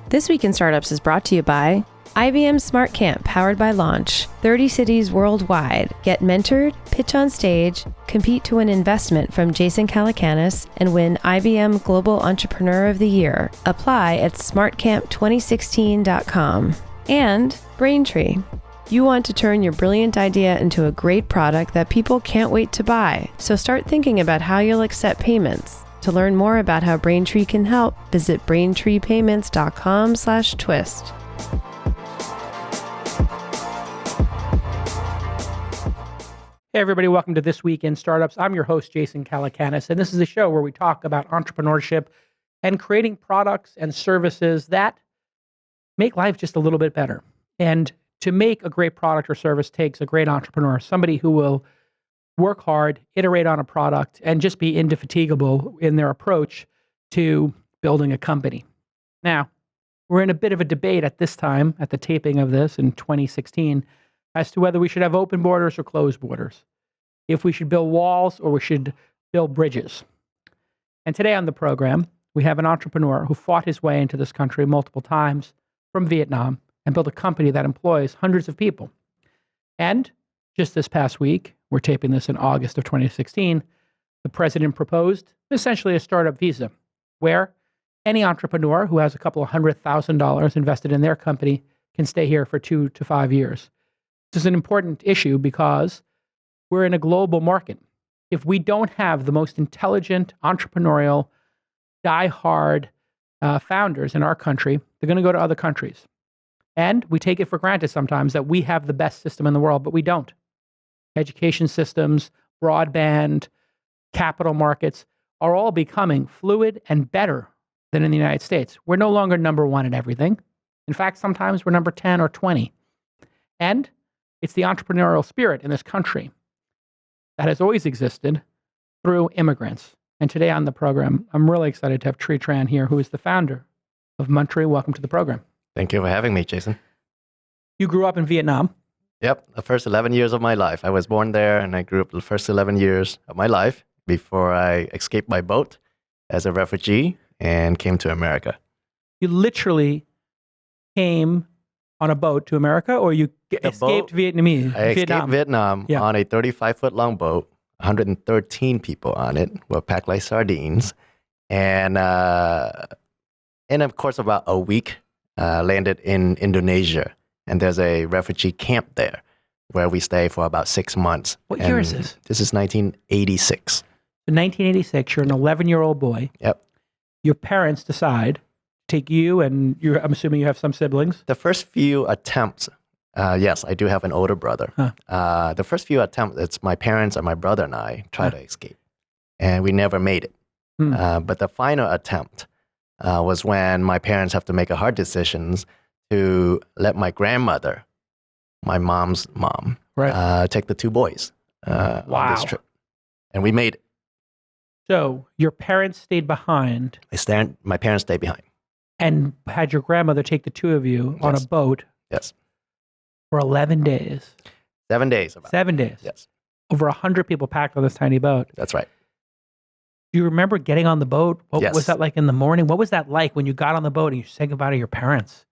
This Week in Startups is brought to you by IBM Smart Camp, powered by Launch. 30 cities worldwide. Get mentored, pitch on stage, compete to win investment from Jason Calacanis, and win IBM Global Entrepreneur of the Year. Apply at smartcamp2016.com. And Braintree. You want to turn your brilliant idea into a great product that people can't wait to buy. So start thinking about how you'll accept payments. To learn more about how Braintree can help, visit braintreepayments.com/twist. Hey everybody, welcome to This Week in Startups. I'm your host, Jason Calacanis, and this is a show where we talk about entrepreneurship and creating products and services that make life just a little bit better. And to make a great product or service takes a great entrepreneur, somebody who will work hard, iterate on a product, and just be indefatigable in their approach to building a company. Now, we're in a bit of a debate at this time, at the taping of this in 2016, as to whether we should have open borders or closed borders, if we should build walls or we should build bridges. And today on the program, we have an entrepreneur who fought his way into this country multiple times from Vietnam and built a company that employs hundreds of people. And just this past week, we're taping this in August of 2016, the president proposed essentially a startup visa, where any entrepreneur who has a couple of $100,000 invested in their company can stay here for 2 to 5 years. This is an important issue because we're in a global market. If we don't have the most intelligent, entrepreneurial, die-hard founders in our country, they're going to go to other countries. And we take it for granted sometimes that we have the best system in the world, but we don't. Education systems, broadband, capital markets are all becoming fluid and better than in the United States. We're no longer number one in everything. In fact, sometimes we're number 10 or 20. And it's the entrepreneurial spirit in this country that has always existed through immigrants. And today on the program, I'm really excited to have Tran here, who is the founder of Munchery. Welcome to the program. Thank you for having me, Jason. You grew up in Vietnam. Yep, the first 11 years of my life. I was born there, and I grew up the first 11 years of my life before I escaped by boat as a refugee and came to America. You literally came on a boat to America, or you escaped Vietnamese? I escaped Vietnam on a 35-foot long boat, 113 people on it, were packed like sardines. And of course, about a week, landed in Indonesia. And there's a refugee camp there where we stay for about 6 months. What year is this? This is 1986. In 1986, you're an 11-year-old boy. Yep. Your parents decide to take you, and I'm assuming you have some siblings. The first few attempts, yes, I do have an older brother. The first few attempts, it's my parents and my brother and I try to escape. And we never made it. But the final attempt was when my parents have to make a hard decisions to let my grandmother, my mom's mom, take the 2 boys on this trip. And we made it. So your parents stayed behind. My parents stayed behind. And had your grandmother take the 2 of you on a boat. Yes. For 11 days. 7 days. 7 days. Yes. Over 100 people packed on this tiny boat. That's right. Do you remember getting on the boat? What Yes. was that like in the morning? What was that like when you got on the boat and you said goodbye to your parents?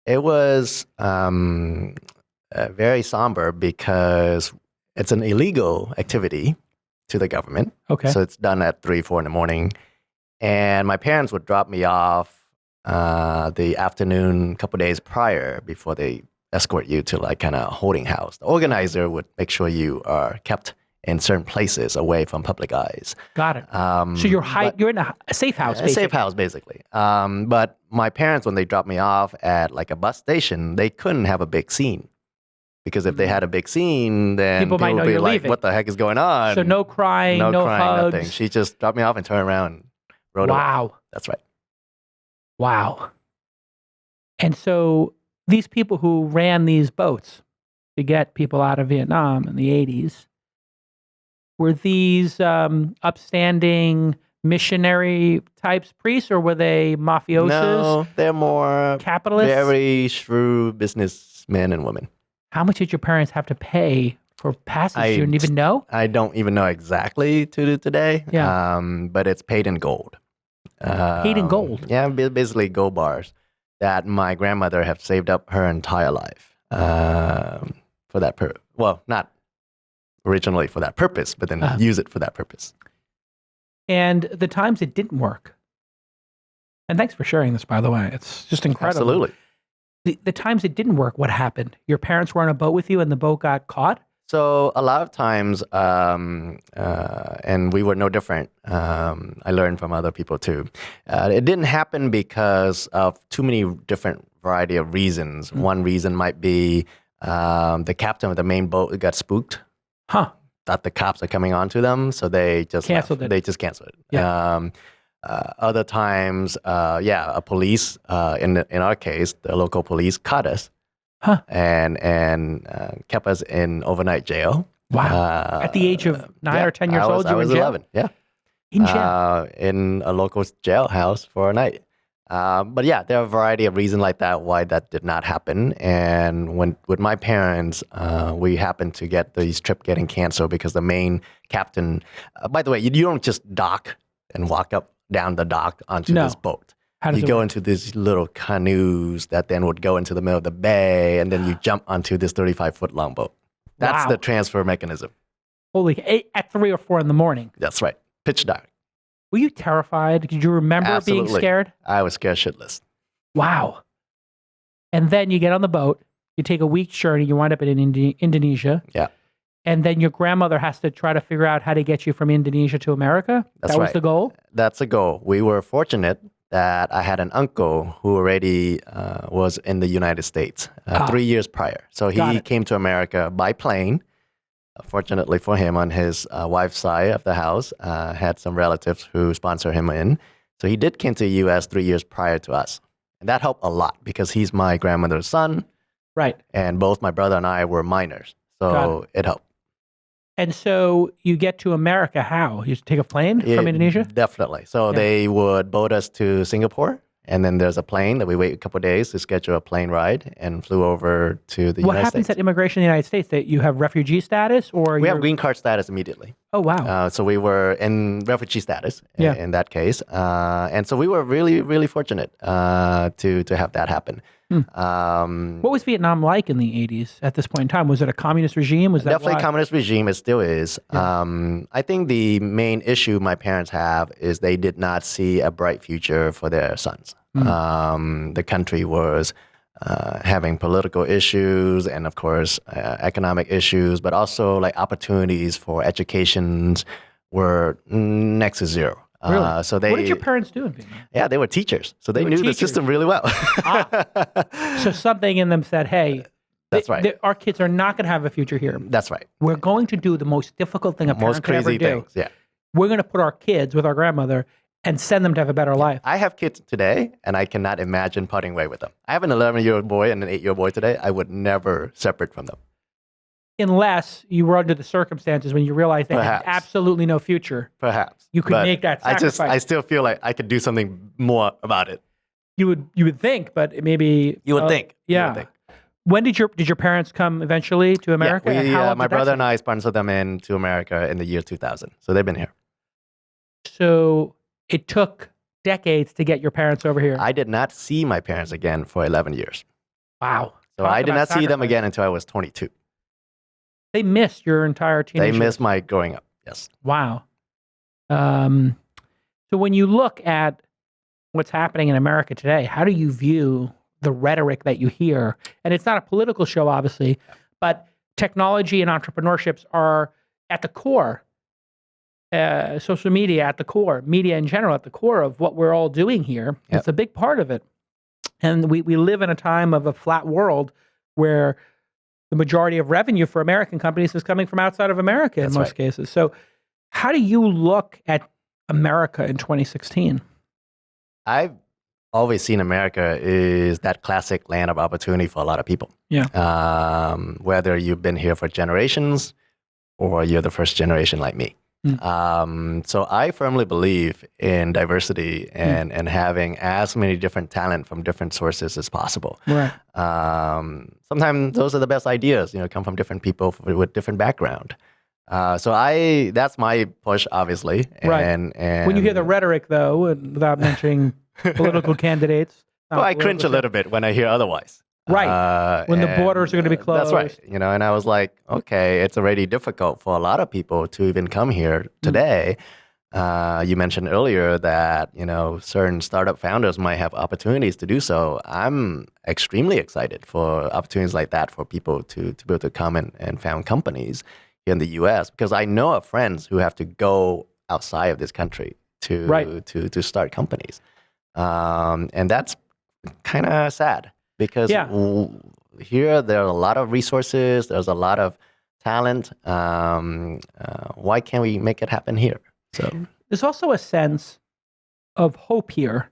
It was very somber because it's an illegal activity to the government. Okay. So it's done at 3, 4 in the morning. And my parents would drop me off the afternoon, a couple days prior before they escort you to like kind of holding house. The organizer would make sure you are kept in certain places away from public eyes. Got it. So you're in a safe house, basically. A safe house, basically. But my parents, when they dropped me off at like a bus station, they couldn't have a big scene. Because if they had a big scene, then people might know would be you're like, leaving. What the heck is going on? So no crying, no hugs. Nothing. She just dropped me off and turned around and rode away. Wow. That's right. Wow. And so these people who ran these boats to get people out of Vietnam in the 80s, were these upstanding missionary types priests, or were they mafiosos? No, they're more capitalists? Very shrewd businessmen and women. How much did your parents have to pay for passage? You didn't even know? I don't even know exactly to today. Yeah. But it's paid in gold. Paid in gold? Yeah, basically gold bars. that my grandmother had saved up her entire life for that purpose. Well, not originally for that purpose, but then use it for that purpose. And the times it didn't work. And thanks for sharing this, by the way. It's just incredible. Absolutely. The times it didn't work, what happened? Your parents were on a boat with you and the boat got caught? So a lot of times, and we were no different. I learned from other people too. It didn't happen because of too many different variety of reasons. One reason might be the captain of the main boat got spooked. Thought the cops are coming onto them, so they just canceled it. They just canceled it. Yeah. Other times, a police, in our case, the local police caught us and kept us in overnight jail. Wow. At the age of 9 or 10 years old, you were in jail? 11, yeah. In jail? In a local jailhouse for a night. But yeah, there are a variety of reasons like that why that did not happen. And with my parents, we happened to get these trip getting canceled because the main captain, by the way, you don't just dock and walk up down the dock onto this boat. How does you go into these little canoes that then would go into the middle of the bay, and then you jump onto this 35-foot long boat. That's the transfer mechanism. At 3 or 4 in the morning. That's right. Pitch dark. Were you terrified? Did you remember being scared? I was scared shitless. Wow. And then you get on the boat, you take a week's journey, you wind up in Indonesia. Yeah. And then your grandmother has to try to figure out how to get you from Indonesia to America? That was the goal? That's the goal. We were fortunate that I had an uncle who already was in the United States 3 years prior. So he came to America by plane. Fortunately for him, on his wife's side of the house, had some relatives who sponsored him in. So he did come to the U.S. 3 years prior to us. And that helped a lot because he's my grandmother's son. Right. And both my brother and I were minors. So it helped. And so you get to America how? You take a plane from Indonesia? Definitely. So they would boat us to Singapore. And then there's a plane that we wait a couple of days to schedule a plane ride and flew over to the United States. What happens at immigration in the United States? That you have refugee status or we have green card status immediately. Oh, wow. So we were in refugee status in that case. And so we were really, really fortunate to have that happen. What was Vietnam like in the 80s at this point in time? Was it a communist regime? Was that definitely a communist regime? It still is. Yeah. I think the main issue my parents have is they did not see a bright future for their sons. The country was having political issues and, of course, economic issues, but also like opportunities for educations were next to zero. Really? So what did your parents do in Vietnam? Yeah, they were teachers. So they knew the system really well. So something in them said, hey, that's right. Our kids are not going to have a future here. That's right. We're going to do the most difficult thing a parent could ever do. Things, yeah. We're going to put our kids with our grandmother and send them to have a better life. I have kids today, and I cannot imagine parting way with them. I have an 11-year-old boy and an 8-year-old boy today. I would never separate from them. Unless you were under the circumstances when you realized they had absolutely no future. Perhaps. You could make that sacrifice. I still feel like I could do something more about it. You would think, but maybe... You would think. Yeah. You would think. When did your parents come eventually to America? Yeah, my brother and I sponsored them into America in the year 2000. So they've been here. So it took decades to get your parents over here. I did not see my parents again for 11 years. Wow. So I did not see them again until I was 22. They missed your entire teenage They missed my growing up, yes. Wow. So when you look at what's happening in America today, how do you view the rhetoric that you hear? And it's not a political show, obviously, but technology and entrepreneurships are at the core. Social media at the core, media in general at the core of what we're all doing here. Yep. It's a big part of it. And we live in a time of a flat world where the majority of revenue for American companies is coming from outside of America in most cases. So how do you look at America in 2016? I've always seen America is that classic land of opportunity for a lot of people. Yeah. Whether you've been here for generations or you're the first generation like me. So I firmly believe in diversity and having as many different talent from different sources as possible. Right. Sometimes those are the best ideas, come from different people with different background. So that's my push, obviously. Right. And when you hear the rhetoric, though, and without mentioning political candidates, Well, I cringe a little bit when I hear otherwise. Right. When the borders are going to be closed. That's right. And I was like, okay, it's already difficult for a lot of people to even come here today. You mentioned earlier that, certain startup founders might have opportunities to do so. I'm extremely excited for opportunities like that for people to be able to come and found companies here in the US, because I know of friends who have to go outside of this country to start companies. And that's kind of sad, because here there are a lot of resources, there's a lot of talent. Why can't we make it happen here? So there's also a sense of hope here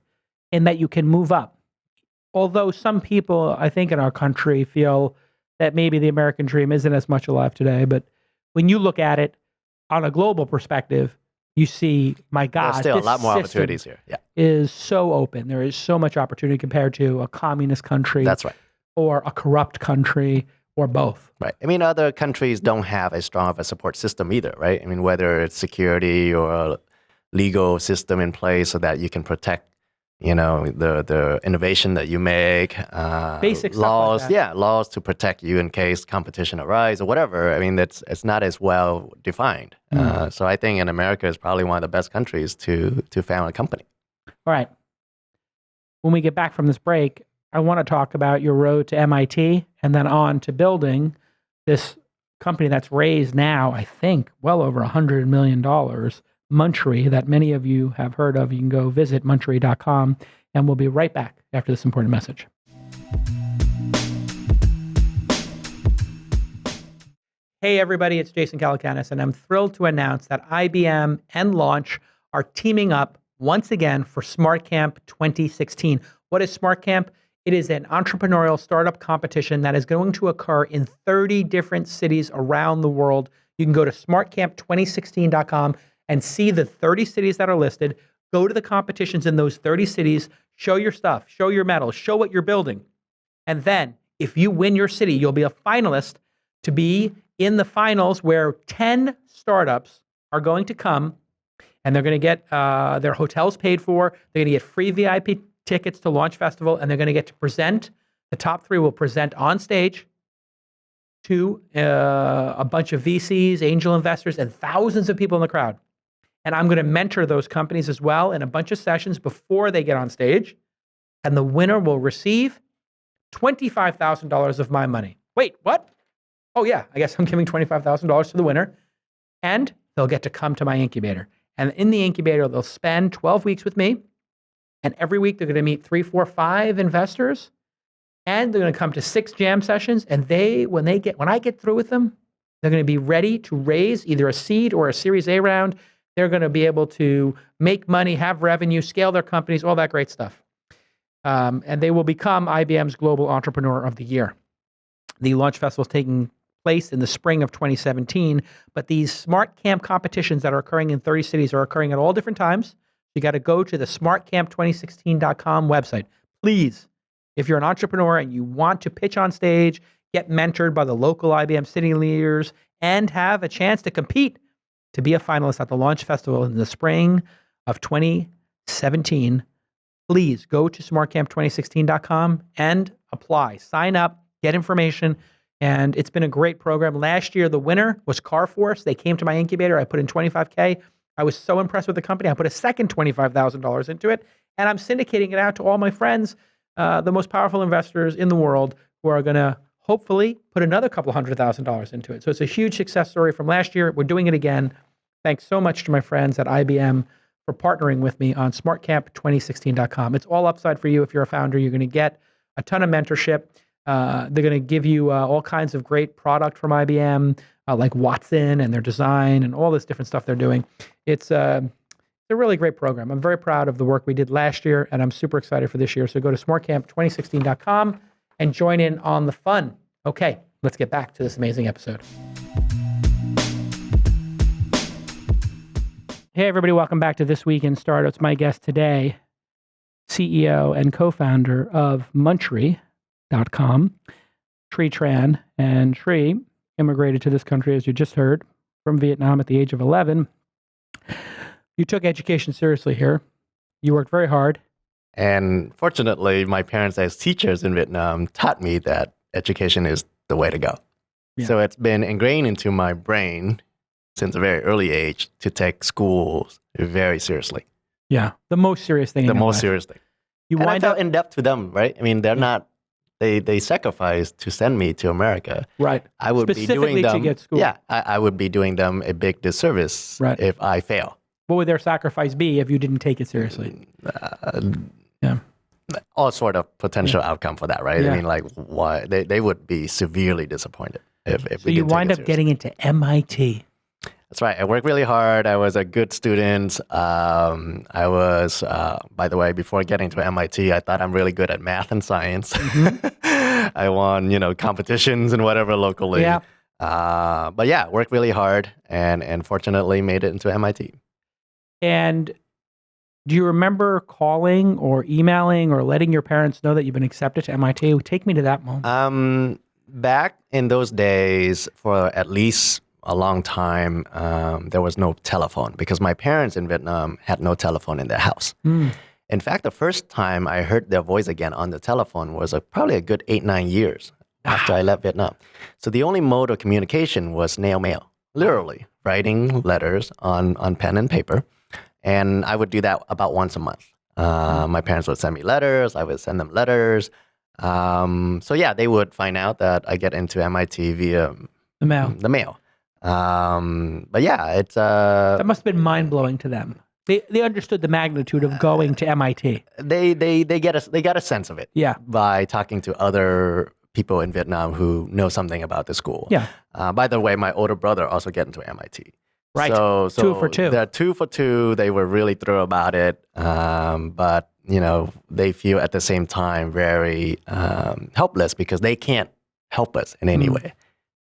in that you can move up. Although some people, I think, in our country feel that maybe the American dream isn't as much alive today. But when you look at it on a global perspective, you see, my God, there's still a lot more opportunities here. Yeah, is so open. There is so much opportunity compared to a communist country. That's right. Or a corrupt country, or both. Right. I mean, other countries don't have as strong of a support system either, right? I mean, whether it's security or a legal system in place so that you can protect, the innovation that you make. Basic laws, stuff like that. Laws to protect you in case competition arises or whatever. I mean, it's not as well defined. So I think in America is probably one of the best countries to found a company. All right. When we get back from this break, I want to talk about your road to MIT and then on to building this company that's raised now, I think, well over $100 million, Munchery, that many of you have heard of. You can go visit munchery.com, and we'll be right back after this important message. Hey, everybody, it's Jason Calacanis, and I'm thrilled to announce that IBM and Launch are teaming up once again for SmartCamp 2016. What is SmartCamp? It is an entrepreneurial startup competition that is going to occur in 30 different cities around the world. You can go to smartcamp2016.com and see the 30 cities that are listed. Go to the competitions in those 30 cities, show your stuff, show your medals, show what you're building. And then if you win your city, you'll be a finalist to be in the finals, where 10 startups are going to come, and they're going to get their hotels paid for. They're going to get free VIP tickets to Launch Festival, and they're going to get to present. The top 3 will present on stage to a bunch of VCs, angel investors, and thousands of people in the crowd. And I'm going to mentor those companies as well in a bunch of sessions before they get on stage. And the winner will receive $25,000 of my money. Wait, what? Oh yeah, I guess I'm giving $25,000 to the winner. And they'll get to come to my incubator. And in the incubator, they'll spend 12 weeks with me. And every week they're going to meet 3, 4, 5 investors. And they're going to come to 6 jam sessions. And when I get through with them, they're going to be ready to raise either a seed or a Series A round. They're going to be able to make money, have revenue, scale their companies, all that great stuff. And they will become IBM's Global Entrepreneur of the Year. The Launch Festival is taking place in the spring of 2017, but these SmartCamp competitions that are occurring in 30 cities are occurring at all different times. You got to go to the smartcamp2016.com website. Please, if you're an entrepreneur and you want to pitch on stage, get mentored by the local IBM city leaders, and have a chance to compete to be a finalist at the Launch Festival in the spring of 2017, please go to smartcamp2016.com and apply. Sign up, get information, and it's been a great program. Last year, the winner was Carforce. They came to my incubator. I put in $25K. I was so impressed with the company. I put a second $25,000 into it, and I'm syndicating it out to all my friends, the most powerful investors in the world, who are going to hopefully put another couple $100,000 into it. So it's a huge success story from last year. We're doing it again. Thanks so much to my friends at IBM for partnering with me on smartcamp2016.com. It's all upside for you. If you're a founder, you're going to get a ton of mentorship. They're going to give you all kinds of great product from IBM, like Watson and their design and all this different stuff they're doing. It's a really great program. I'm very proud of the work we did last year, and I'm super excited for this year. So go to smartcamp2016.com and join in on the fun. Okay, let's get back to this amazing episode. Hey, everybody. Welcome back to This Week in Startups. My guest today, CEO and co-founder of Munchery.com, Tran. And Tri immigrated to this country, as you just heard, from Vietnam at the age of 11. You took education seriously here. You worked very hard. And fortunately, my parents as teachers in Vietnam taught me that education is the way to go. Yeah. So it's been ingrained into my brain since a very early age to take schools very seriously. Yeah, the most serious thing. The in your most life. serious thing. You And I wind felt up in debt to them, right? I mean, they're not. They sacrificed to send me to America. right. I would be Specifically doing them. to get school. Yeah, I would be doing them a big disservice Right. if I fail. What would their sacrifice be if you didn't take it seriously? Yeah. All sort of potential outcome for that, right? Yeah. I mean, like, why they would be severely disappointed if So we you didn't take wind it up seriously. getting into MIT. That's right. I worked really hard. I was a good student. I was, by the way, before getting to MIT, I thought I'm really good at math and science. I won, competitions and whatever locally. Yeah. But yeah, worked really hard and fortunately made it into MIT. And do you remember calling or emailing or letting your parents know that you've been accepted to MIT? Take me to that moment. Back in those days, for at least a long time, there was no telephone because my parents in Vietnam had no telephone in their house. In fact, the first time I heard their voice again on the telephone was probably a good 8-9 years after I left Vietnam. So the only mode of communication was snail mail, literally writing letters on pen and paper. And I would do that about once a month. My parents would send me letters. I would send them letters. So yeah, they would find out that I get into MIT via The mail. the mail. But yeah, it's That must have been mind-blowing to them. They understood the magnitude of going to MIT. they got a sense of it. Yeah. By talking to other people in Vietnam who know something about the school. Yeah. By the way, my older brother also get into MIT. Right. So 2 for 2. They're 2 for 2. They were really thrilled about it. But they feel at the same time very helpless because they can't help us in any way.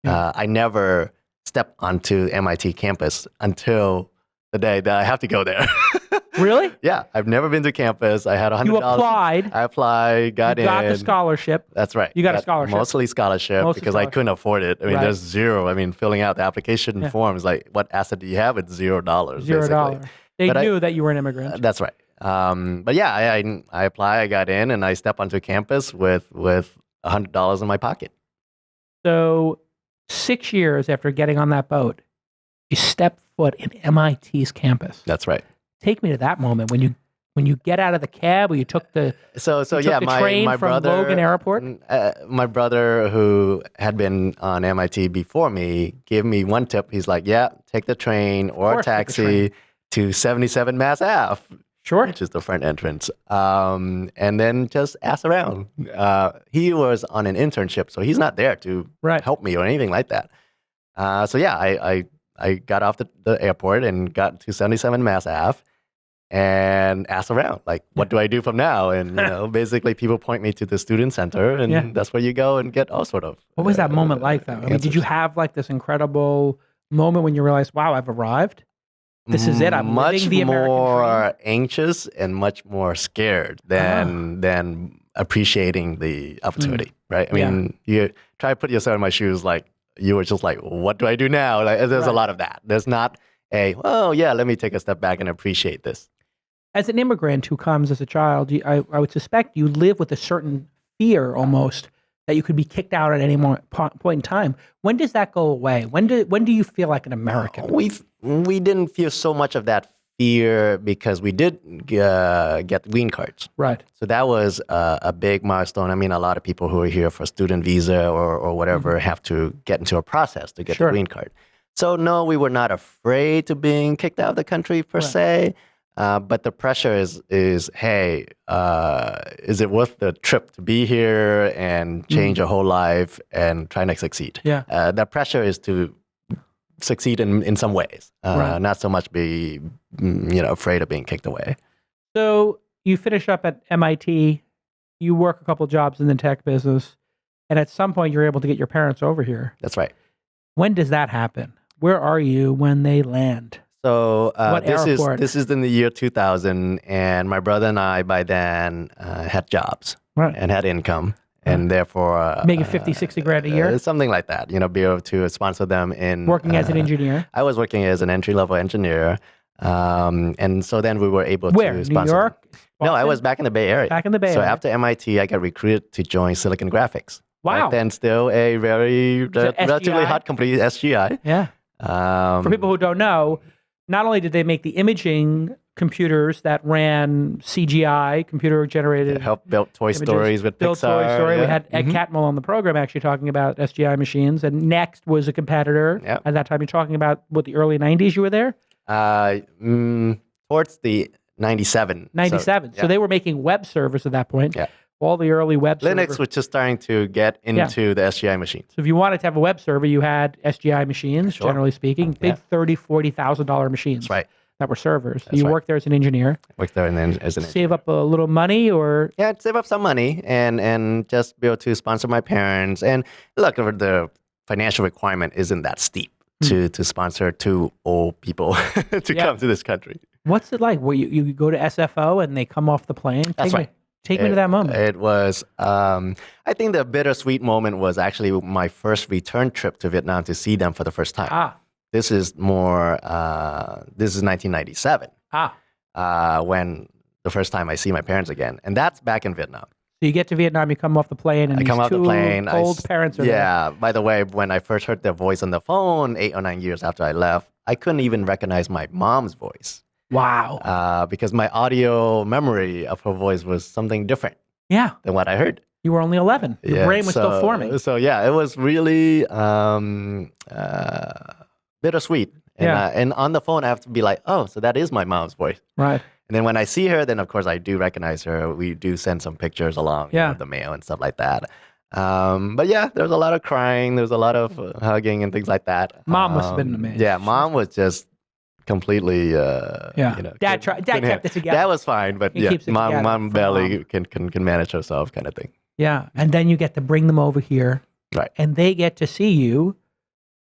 Yeah. I never stepped onto MIT campus until the day that I have to go there. Really? Yeah, I've never been to campus. I had $100. You applied. I applied, got in. Got the scholarship. That's right. You got a scholarship. Mostly scholarship Mostly because I couldn't afford it. I mean, Right. there's zero. I mean, filling out the application form is like, what asset do you have? It's $0. $0. They But knew that you were an immigrant. That's right. But yeah, I applied, I got in, and I stepped onto campus with $100 in my pocket. So 6 years after getting on that boat, you step foot in MIT's campus. That's right. Take me to that moment when you get out of the cab or you took the train my from brother, Logan Airport. My brother, who had been on MIT before me, gave me one tip. He's like, "Yeah, take the train or a course, take the taxi to 77 Mass Ave, Sure. which is the front entrance, and then just ask around." He was on an internship, so he's not there to Right. help me or anything like that. So yeah, I got off the airport and got to 77 Mass Ave and asked around, like, what do I do from now? And basically people point me to the student center, and that's where you go and get all sort of. What was that moment like, though? I mean, did you have like this incredible moment when you realized, wow, I've arrived? This is it. I'm living the American more dream. anxious and much more scared than appreciating the opportunity, right? I mean, you try to put yourself in my shoes, like you were just like, what do I do now? Like, there's a lot of that. There's not let me take a step back and appreciate this. As an immigrant who comes as a child, I would suspect you live with a certain fear almost that you could be kicked out at any point in time. When does that go away? When do you feel like an American? We didn't feel so much of that fear because we did get green cards. Right. So that was a big milestone. I mean, a lot of people who are here for student visa or whatever have to get into a process to get the green card. So no, we were not afraid to being kicked out of the country per se. But the pressure is hey, is it worth the trip to be here and change your whole life and trying to succeed? Yeah. The pressure is to succeed in some ways, not so much be afraid of being kicked away. So you finish up at MIT, you work a couple jobs in the tech business, and at some point you're able to get your parents over here. That's right. When does that happen? Where are you when they land? So airport? this is in the year 2000, and my brother and I by then had jobs and had income, and therefore making 50, 60 grand a year, something like that. Be able to sponsor them in working as an engineer. I was working as an entry-level engineer, and so then we were able to sponsor. New York? No, I Boston? was back in the Bay Area. Back in the Bay So Area. after MIT, I got recruited to join Silicon Graphics. Wow. Back then, still a very relatively SGI? hot company, SGI. Yeah. For people who don't know, not only did they make the imaging computers that ran CGI, computer generated, helped build Toy Stories with built Pixar. Toy Story. Yeah. We had Ed Catmull on the program actually talking about SGI machines, and Next was a competitor. Yep. At that time, you're talking about what, the early 90s you were there? Towards the 97. 97. So they were making web servers at that point. Yeah. All the early web Linux servers. was just starting to get into the SGI machines. So if you wanted to have a web server, you had SGI machines, Sure. generally speaking, big $30,000, $40,000 machines. That's right. That were servers. That's You right. worked there as an engineer. Worked there and then as an Save up a little money, or Yeah, I'd save up some money and just be able to sponsor my parents. And look, the financial requirement isn't that steep to sponsor two old people to come to this country. what's it like? Where you go to SFO and they come off the plane? That's right. Take me to that moment. It was, I think the bittersweet moment was actually my first return trip to Vietnam to see them for the first time. This is more, this is 1997. When the first time I see my parents again. And that's back in Vietnam. So you get to Vietnam, you come off the plane, and I come these off the two plane. old parents are there. Yeah. By the way, when I first heard their voice on the phone 8 or 9 years after I left, I couldn't even recognize my mom's voice. Wow. Because my audio memory of her voice was something different than what I heard. You were only 11. Your brain was still forming. So yeah, it was really bittersweet. And on the phone, I have to be like, oh, so that is my mom's voice. Right. And then when I see her, then of course I do recognize her. We do send some pictures along with the mail and stuff like that. But yeah, there was a lot of crying. There was a lot of hugging and things like that. Mom must have been amazing. Yeah, mom was just completely, Dad kept it together. That was fine, but mom barely can manage herself, kind of thing. Yeah, and then you get to bring them over here, right? And they get to see you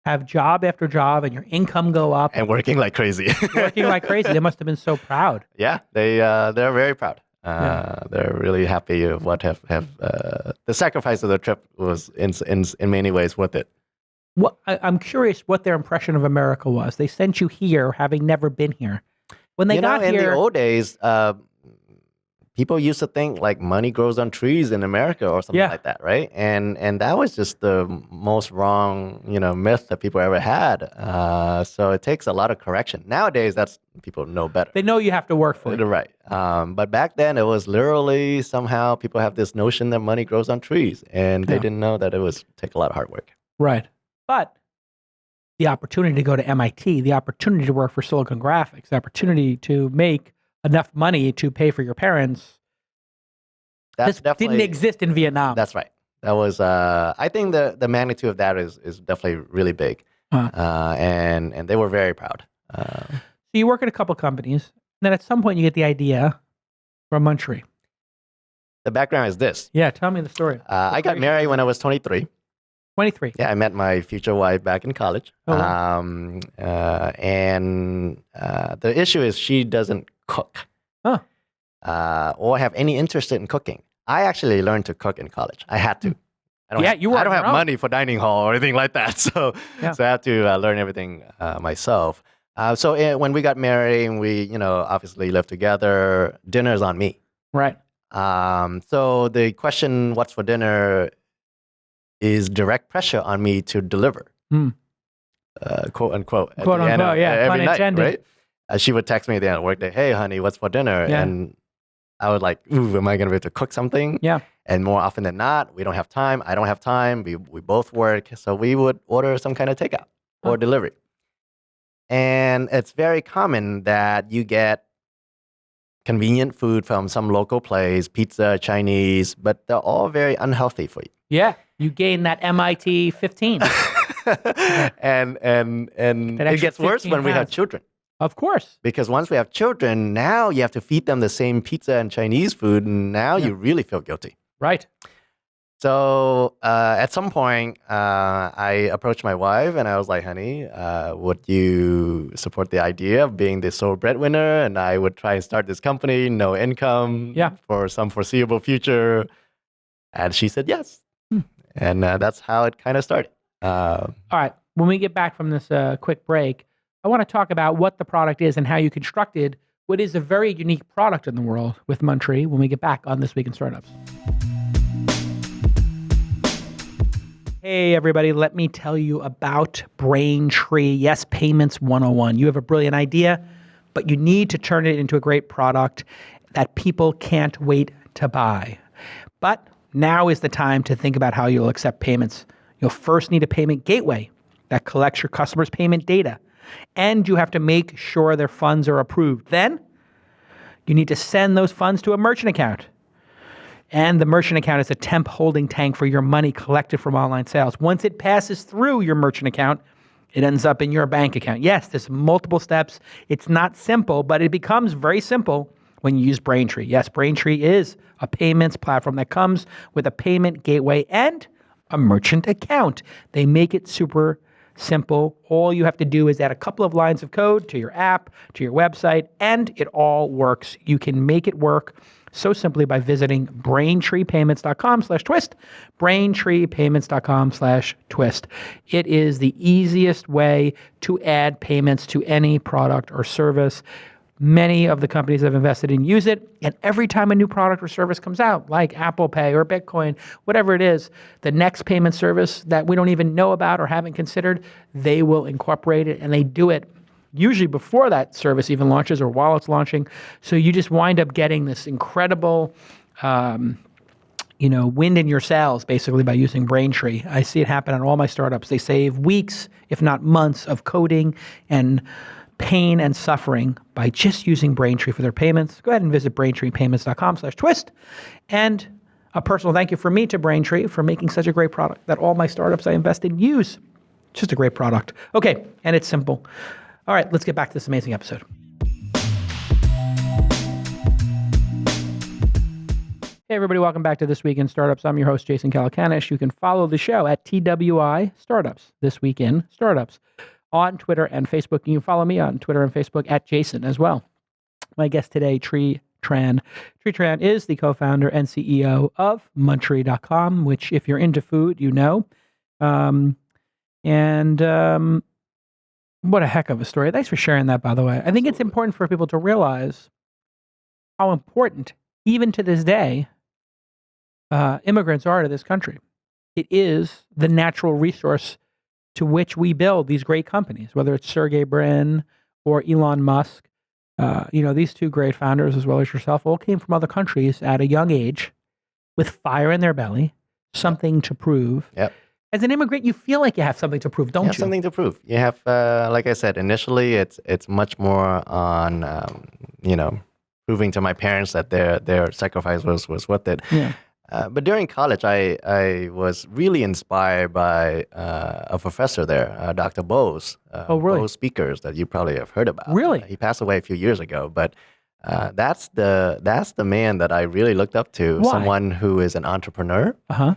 have job after job, and your income go up, and working like crazy. They must have been so proud. Yeah, they're very proud. They're really happy of what have the sacrifice of the trip was in many ways worth it. What I'm curious what their impression of America was. They sent you here, having never been here. When they got here, in the old days, people used to think like money grows on trees in America or something like that, right? And that was just the most wrong, myth that people ever had. So it takes a lot of correction. Nowadays, people know better. They know you have to work for it. Right. But back then, it was literally somehow people have this notion that money grows on trees, and they didn't know that it was take a lot of hard work. Right. But the opportunity to go to MIT, the opportunity to work for Silicon Graphics, the opportunity to make enough money to pay for your parents, this didn't exist in Vietnam. That's right. That was, I think the magnitude of that is definitely really big. And they were very proud. So you work at a couple companies, and then at some point you get the idea from Munchery. The background is this. Yeah, tell me the story. I got married when I was 23. 23. Yeah, I met my future wife back in college. Oh, wow. And the issue is she doesn't cook or have any interest in cooking. I actually learned to cook in college. I had to. I don't have money for dining hall or anything like that. So I had to learn everything myself. So when we got married and we, obviously lived together, dinner's on me. Right. So the question, what's for dinner, is direct pressure on me to deliver, quote unquote. Quote unquote, every night, intended. Right? She would text me at the end of work day, hey, honey, what's for dinner? Yeah. And I would like, ooh, am I going to be able to cook something? Yeah. And more often than not, we don't have time. I don't have time. We both work. So we would order some kind of takeout or delivery. And it's very common that you get convenient food from some local place, pizza, Chinese, but they're all very unhealthy for you. Yeah. You gain that MIT 15. and it gets worse when we have children. Of course. Because once we have children, now you have to feed them the same pizza and Chinese food, and now you really feel guilty. Right. So at some point, I approached my wife and I was like, honey, would you support the idea of being the sole breadwinner? And I would try and start this company, no income for some foreseeable future. And she said yes. And that's how it kind of started. All right. When we get back from this quick break, I want to talk about what the product is and how you constructed what is a very unique product in the world with Munchery when we get back on This Week in Startups. Hey, everybody, let me tell you about Braintree. Yes, Payments 101. You have a brilliant idea, but you need to turn it into a great product that people can't wait to buy. But now is the time to think about how you'll accept payments. You'll first need a payment gateway that collects your customers' payment data, and you have to make sure their funds are approved. Then you need to send those funds to a merchant account. And the merchant account is a temp holding tank for your money collected from online sales. Once it passes through your merchant account, it ends up in your bank account. Yes, there's multiple steps. It's not simple, but it becomes very simple when you use Braintree. Yes, Braintree is a payments platform that comes with a payment gateway and a merchant account. They make it super simple. All you have to do is add a couple of lines of code to your app, to your website, and it all works. You can make it work so simply by visiting braintreepayments.com/twist, braintreepayments.com/twist. It is the easiest way to add payments to any product or service. Many of the companies that have invested in use it, and every time a new product or service comes out, like Apple Pay or Bitcoin, whatever it is, the next payment service that we don't even know about or haven't considered, they will incorporate it, and they do it usually before that service even launches or while it's launching. So you just wind up getting this incredible, wind in your sails, basically, by using Braintree. I see it happen on all my startups. They save weeks, if not months, of coding and pain and suffering by just using Braintree for their payments. Go ahead and visit braintreepayments.com/twist. And a personal thank you from me to Braintree for making such a great product that all my startups I invest in use. Just a great product. Okay, and it's simple. All right, let's get back to this amazing episode. Hey, everybody, welcome back to This Week in Startups. I'm your host, Jason Calacanis. You can follow the show at TWI Startups, This Week in Startups, on Twitter and Facebook. You can follow me on Twitter and Facebook at Jason as well. My guest today, Tran. Tran is the co-founder and CEO of Munchery.com, which, if you're into food, you know. What a heck of a story. Thanks for sharing that, by the way. I think it's important for people to realize how important, even to this day, immigrants are to this country. It is the natural resource to which we build these great companies, whether it's Sergey Brin or Elon Musk. These two great founders, as well as yourself, all came from other countries at a young age with fire in their belly, something to prove. Yep. As an immigrant, you feel like you have something to prove, don't you? Something to prove. You have, like I said, initially, it's much more on, proving to my parents that their sacrifice was worth it. Yeah. But during college, I was really inspired by a professor there, Dr. Bose. Really? Bose Speakers that you probably have heard about. Really? He passed away a few years ago, but that's the man that I really looked up to. Why? Someone who is an entrepreneur. Uh-huh.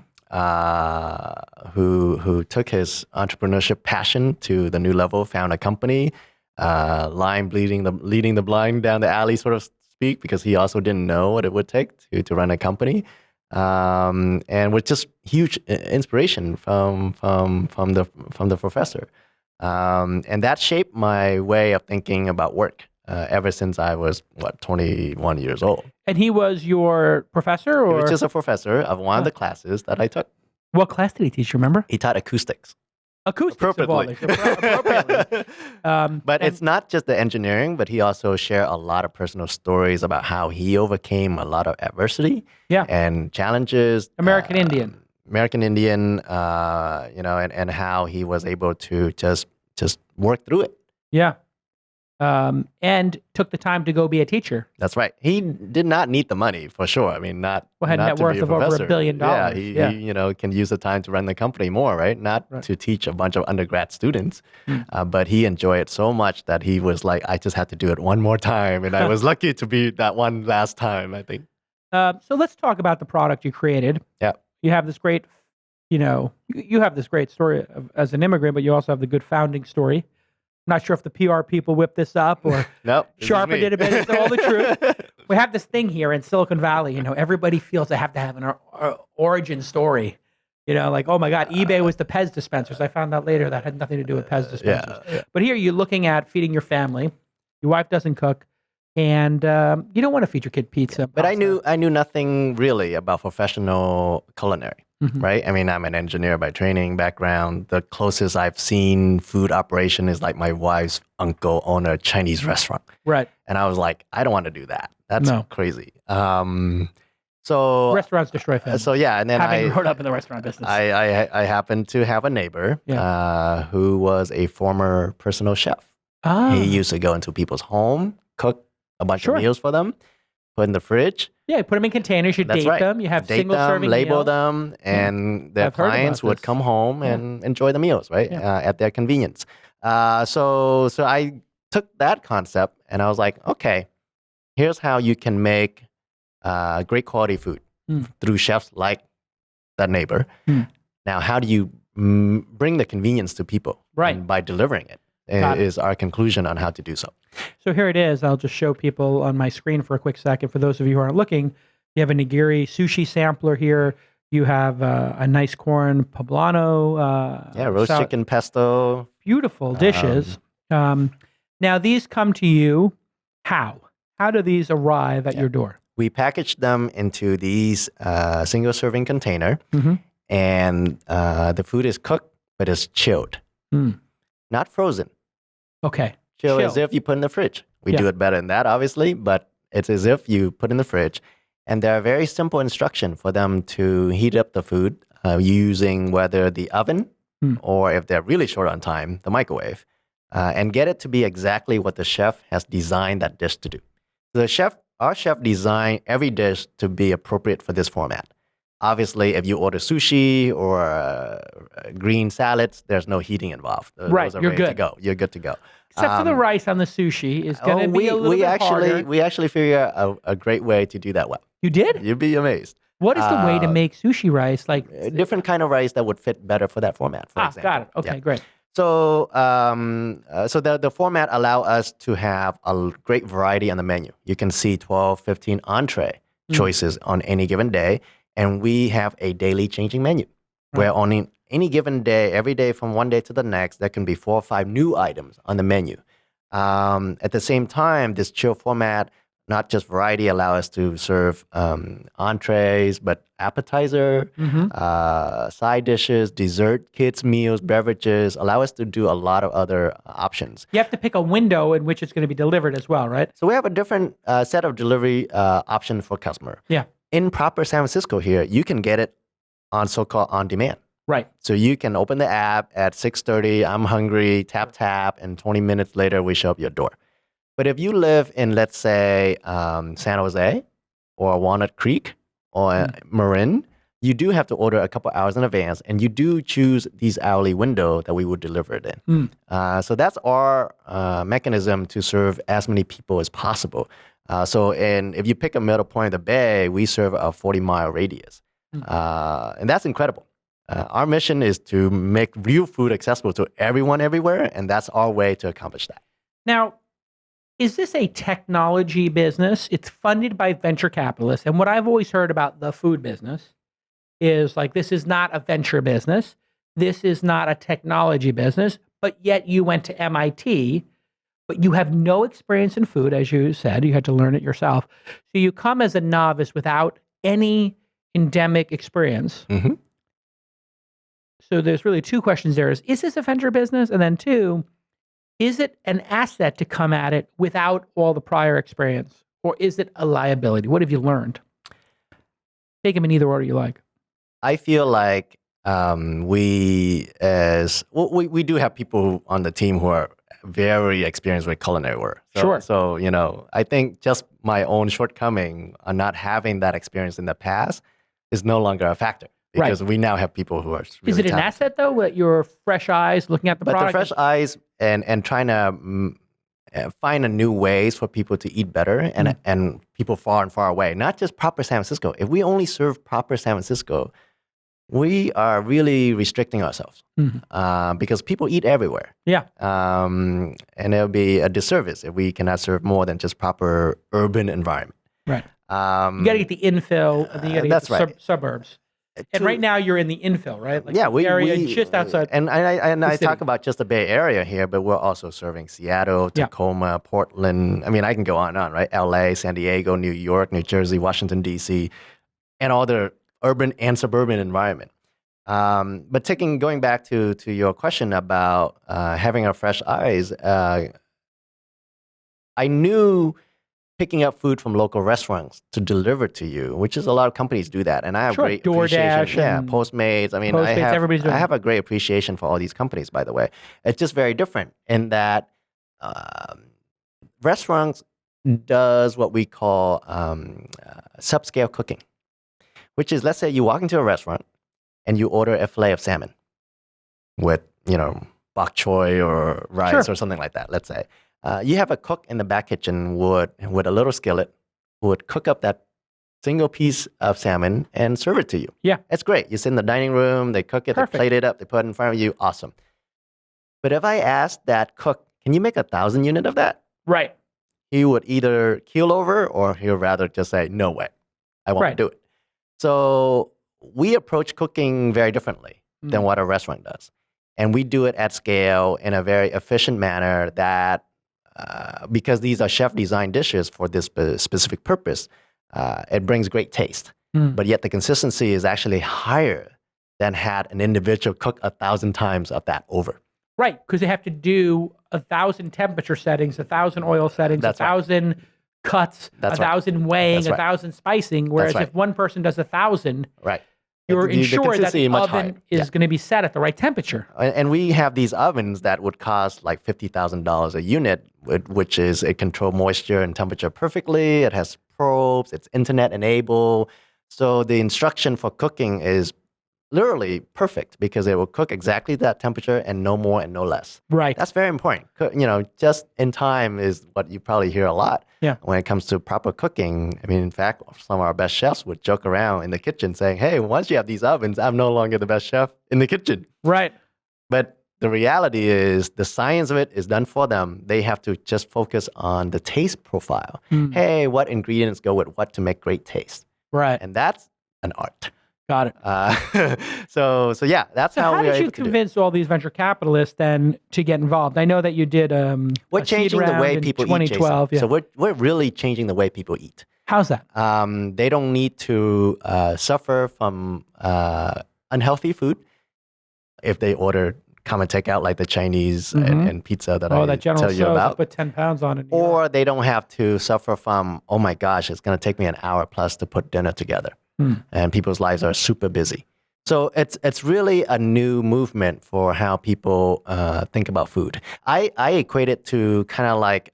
Who took his entrepreneurship passion to the new level, found a company, leading the blind down the alley, sort of speak, because he also didn't know what it would take to run a company, and was just huge inspiration from the professor, and that shaped my way of thinking about work ever since I was 21 years old. And he was your professor, or? He was just a professor of one of the classes that I took. What class did he teach? Remember? He taught acoustics. Appropriately. But it's not just the engineering, but he also shared a lot of personal stories about how he overcame a lot of adversity and challenges. American Indian, and how he was able to just work through it. Yeah. And took the time to go be a teacher. That's right. He did not need the money, for sure. I mean, had net worth of over $1 billion. Yeah, he can use the time to run the company more, right? Not to teach a bunch of undergrad students, but he enjoyed it so much that he was like, I just had to do it one more time, and I was lucky to be that one last time, I think. So let's talk about the product you created. Yeah, you have this great, you have this great story as an immigrant, but you also have the good founding story. I'm not sure if the PR people whipped this up or sharpened it a bit. It's all the truth. We have this thing here in Silicon Valley. Everybody feels they have to have an origin story. Like, oh my God, eBay was the Pez dispensers. I found out later that had nothing to do with Pez dispensers. But here you're looking at feeding your family. Your wife doesn't cook. and you don't want to feed your kid pizza. But pasta. I knew nothing really about professional culinary, right? I mean, I'm an engineer by training background. The closest I've seen food operation is like my wife's uncle owned a Chinese restaurant. Right. And I was like, I don't want to do that. That's No. crazy. So Restaurants destroy families. So yeah, and then Having grown up in the restaurant business. I happened to have a neighbor who was a former personal chef. He used to go into people's home, cook a bunch of meals for them, put in the fridge. Yeah, you put them in containers. You date them. You have single serving label meals. them, and their clients would come home and enjoy the meals, right, at their convenience. So I took that concept and I was like, okay, here's how you can make great quality food through chefs like that neighbor. Now, how do you bring the convenience to people? Right. And by delivering it is our conclusion on how to do so. So here it is. I'll just show people on my screen for a quick second. For those of you who aren't looking, you have a nigiri sushi sampler here. You have a nice corn poblano. Roast chicken pesto. Beautiful dishes. Now, these come to you how? How do these arrive at your door? We package them into these single-serving container, and the food is cooked, but it's chilled. Not frozen. Okay. Chill as if you put in the fridge. We do it better than that, obviously, but it's as if you put in the fridge. And there are very simple instructions for them to heat up the food using whether the oven or, if they're really short on time, the microwave, and get it to be exactly what the chef has designed that dish to do. Our chef designed every dish to be appropriate for this format. Obviously, if you order sushi or green salads, there's no heating involved. Right, you're good. To go. You're good to go. Except for the rice on the sushi is going to be a little bit harder. We actually figured out a great way to do that well. You did? You'd be amazed. What is the way to make sushi rice? Like a different kind of rice that would fit better for that format, for example. Got it. Okay, great. So, the format allow us to have a great variety on the menu. You can see 12, 15 entree choices on any given day. And we have a daily changing menu where on any given day, every day from one day to the next, there can be 4 or 5 new items on the menu. At the same time, this chill format, not just variety, allow us to serve entrees, but appetizer, side dishes, dessert, kids' meals, beverages, allow us to do a lot of other options. You have to pick a window in which it's going to be delivered as well, right? So we have a different set of delivery options for customer. Yeah. In proper San Francisco here, you can get it on so-called on-demand. Right. So you can open the app at 6:30, I'm hungry, tap, and 20 minutes later, we show up your door. But if you live in, let's say, San Jose or Walnut Creek or Marin, you do have to order a couple hours in advance, and you do choose these hourly window that we would deliver it in. So that's our mechanism to serve as many people as possible. And if you pick a middle point of the bay, we serve a 40-mile radius. And that's incredible. Our mission is to make real food accessible to everyone everywhere, and that's our way to accomplish that. Now, is this a technology business? It's funded by venture capitalists. And what I've always heard about the food business is like, this is not a venture business. This is not a technology business, but yet you went to MIT, but you have no experience in food, as you said. You had to learn it yourself. So you come as a novice without any endemic experience. So there's really 2 questions there. Is this a venture business? And then 2, is it an asset to come at it without all the prior experience? Or is it a liability? What have you learned? Take them in either order you like. I feel like we do have people on the team who are very experienced with culinary work. So, I think just my own shortcoming on not having that experience in the past is no longer a factor. Because we now have people who are really Is it an talented. asset, though, with your fresh eyes looking at the product? But the fresh eyes and trying to find a new ways for people to eat better and people far and far away, not just proper San Francisco. If we only serve proper San Francisco, we are really restricting ourselves because people eat everywhere. Yeah. And it'll be a disservice if we cannot serve more than just proper urban environment. Right. You got to get the infill, and then you got to get the suburbs. And right now you're in the infill, right? Like yeah, the area just outside. And I city. talk about just the Bay Area here, but we're also serving Seattle, Tacoma, Portland. I mean, I can go on and on, right? LA, San Diego, New York, New Jersey, Washington, D.C., and all the urban and suburban environment. But going back to your question about having a fresh eyes, I knew picking up food from local restaurants to deliver to you, which is a lot of companies do that, and I have great appreciation. Yeah, Postmates. I mean, Postmates, I have a great appreciation for all these companies. By the way, it's just very different in that restaurants does what we call subscale cooking, which is, let's say you walk into a restaurant and you order a fillet of salmon with bok choy or rice or something like that. Let's say. You have a cook in the back kitchen with a little skillet who would cook up that single piece of salmon and serve it to you. Yeah. It's great. You sit in the dining room, they cook it, They plate it up, they put it in front of you. Awesome. But if I asked that cook, can you make 1,000 units of that? Right. He would either keel over or he would rather just say, no way, I won't do it. So we approach cooking very differently than what a restaurant does. And we do it at scale in a very efficient manner that because these are chef-designed dishes for this specific purpose, it brings great taste. But yet the consistency is actually higher than had an individual cook 1,000 times of that over. Right, because they have to do 1,000 temperature settings, 1,000 oil settings, 1,000 cuts, 1,000 weighing, 1,000 spicing. Whereas if one person does 1,000, you're ensured that the oven is going to be set at the right temperature. And we have these ovens that would cost like $50,000 a unit, which is it controls moisture and temperature perfectly. It has probes. It's internet enabled. So the instruction for cooking is literally perfect because it will cook exactly that temperature and no more and no less. Right. That's very important. Just in time is what you probably hear a lot when it comes to proper cooking. I mean, in fact, some of our best chefs would joke around in the kitchen saying, hey, once you have these ovens, I'm no longer the best chef in the kitchen. Right. But the reality is the science of it is done for them. They have to just focus on the taste profile. Hey, what ingredients go with what to make great taste? Right. And that's an art. Got it. So yeah, that's how we were able to do it. How did you convince all these venture capitalists then to get involved? I know that you did we're changing the way people eat, Jason. So we're really changing the way people eat. How's that? They don't need to suffer from unhealthy food if they order common takeout like the Chinese and pizza that I tell you about. Put 10 pounds on it. Or they don't have to suffer from, oh my gosh, it's going to take me an hour plus to put dinner together. And people's lives are super busy. So it's really a new movement for how people think about food. I equate it to kind of like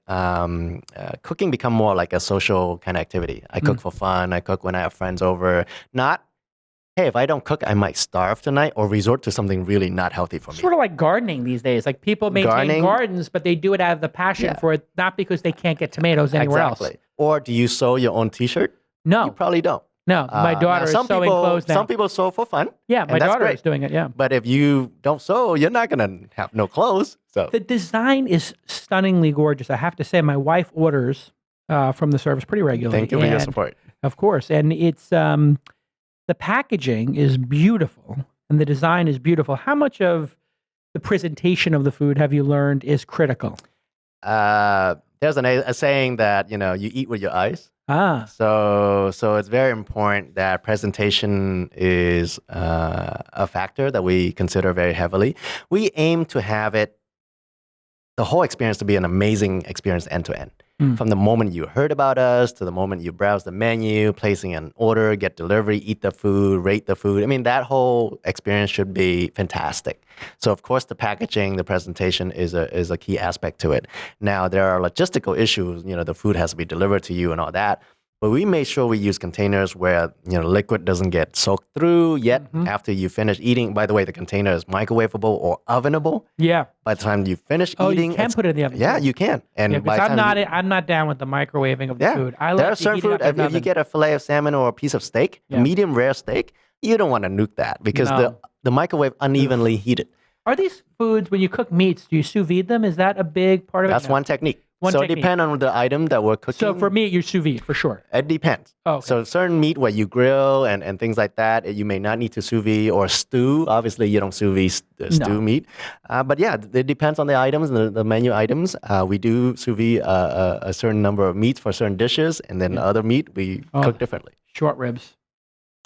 cooking become more like a social kind of activity. I cook for fun. I cook when I have friends over. Not, hey, if I don't cook, I might starve tonight or resort to something really not healthy for me. Sort of like gardening these days. Like people maintain gardens, but they do it out of the passion for it, not because they can't get tomatoes anywhere else. Or do you sew your own t-shirt? No. You probably don't. No, my daughter is sewing clothes now. Some people sew for fun. Yeah, my daughter is doing it, yeah. But if you don't sew, you're not going to have no clothes. So the design is stunningly gorgeous. I have to say, my wife orders from the service pretty regularly. Thank you for your support. Of course. And it's the packaging is beautiful and the design is beautiful. How much of the presentation of the food have you learned is critical? There's a saying that, you eat with your eyes. So it's very important that presentation is a factor that we consider very heavily. We aim to have the whole experience to be an amazing experience end to end. From the moment you heard about us to the moment you browse the menu, placing an order, get delivery, eat the food, rate the food. I mean, that whole experience should be fantastic. So of course, the packaging, the presentation is a key aspect to it. Now, there are logistical issues. The food has to be delivered to you and all that. But we made sure we use containers where liquid doesn't get soaked through yet after you finish eating. By the way, the container is microwavable or ovenable. Yeah. By the time you finish eating, you can put it in the oven. Yeah, you can. And by the time I'm not down with the microwaving of the food. I like there are certain food. If you get a fillet of salmon or a piece of steak, a medium rare steak, you don't want to nuke that because the microwave unevenly heated. Are these foods, when you cook meats, do you sous vide them? Is that a big part of it? That's one technique. One so technique. it depends on the item that we're cooking. So for meat, you're sous vide for sure. It depends. Oh, okay. So certain meat where you grill and things like that, you may not need to sous vide or stew. Obviously, you don't sous vide stew meat. But yeah, it depends on the items, the menu items. We do sous vide a certain number of meats for certain dishes, and then other meat we cook differently. Short ribs.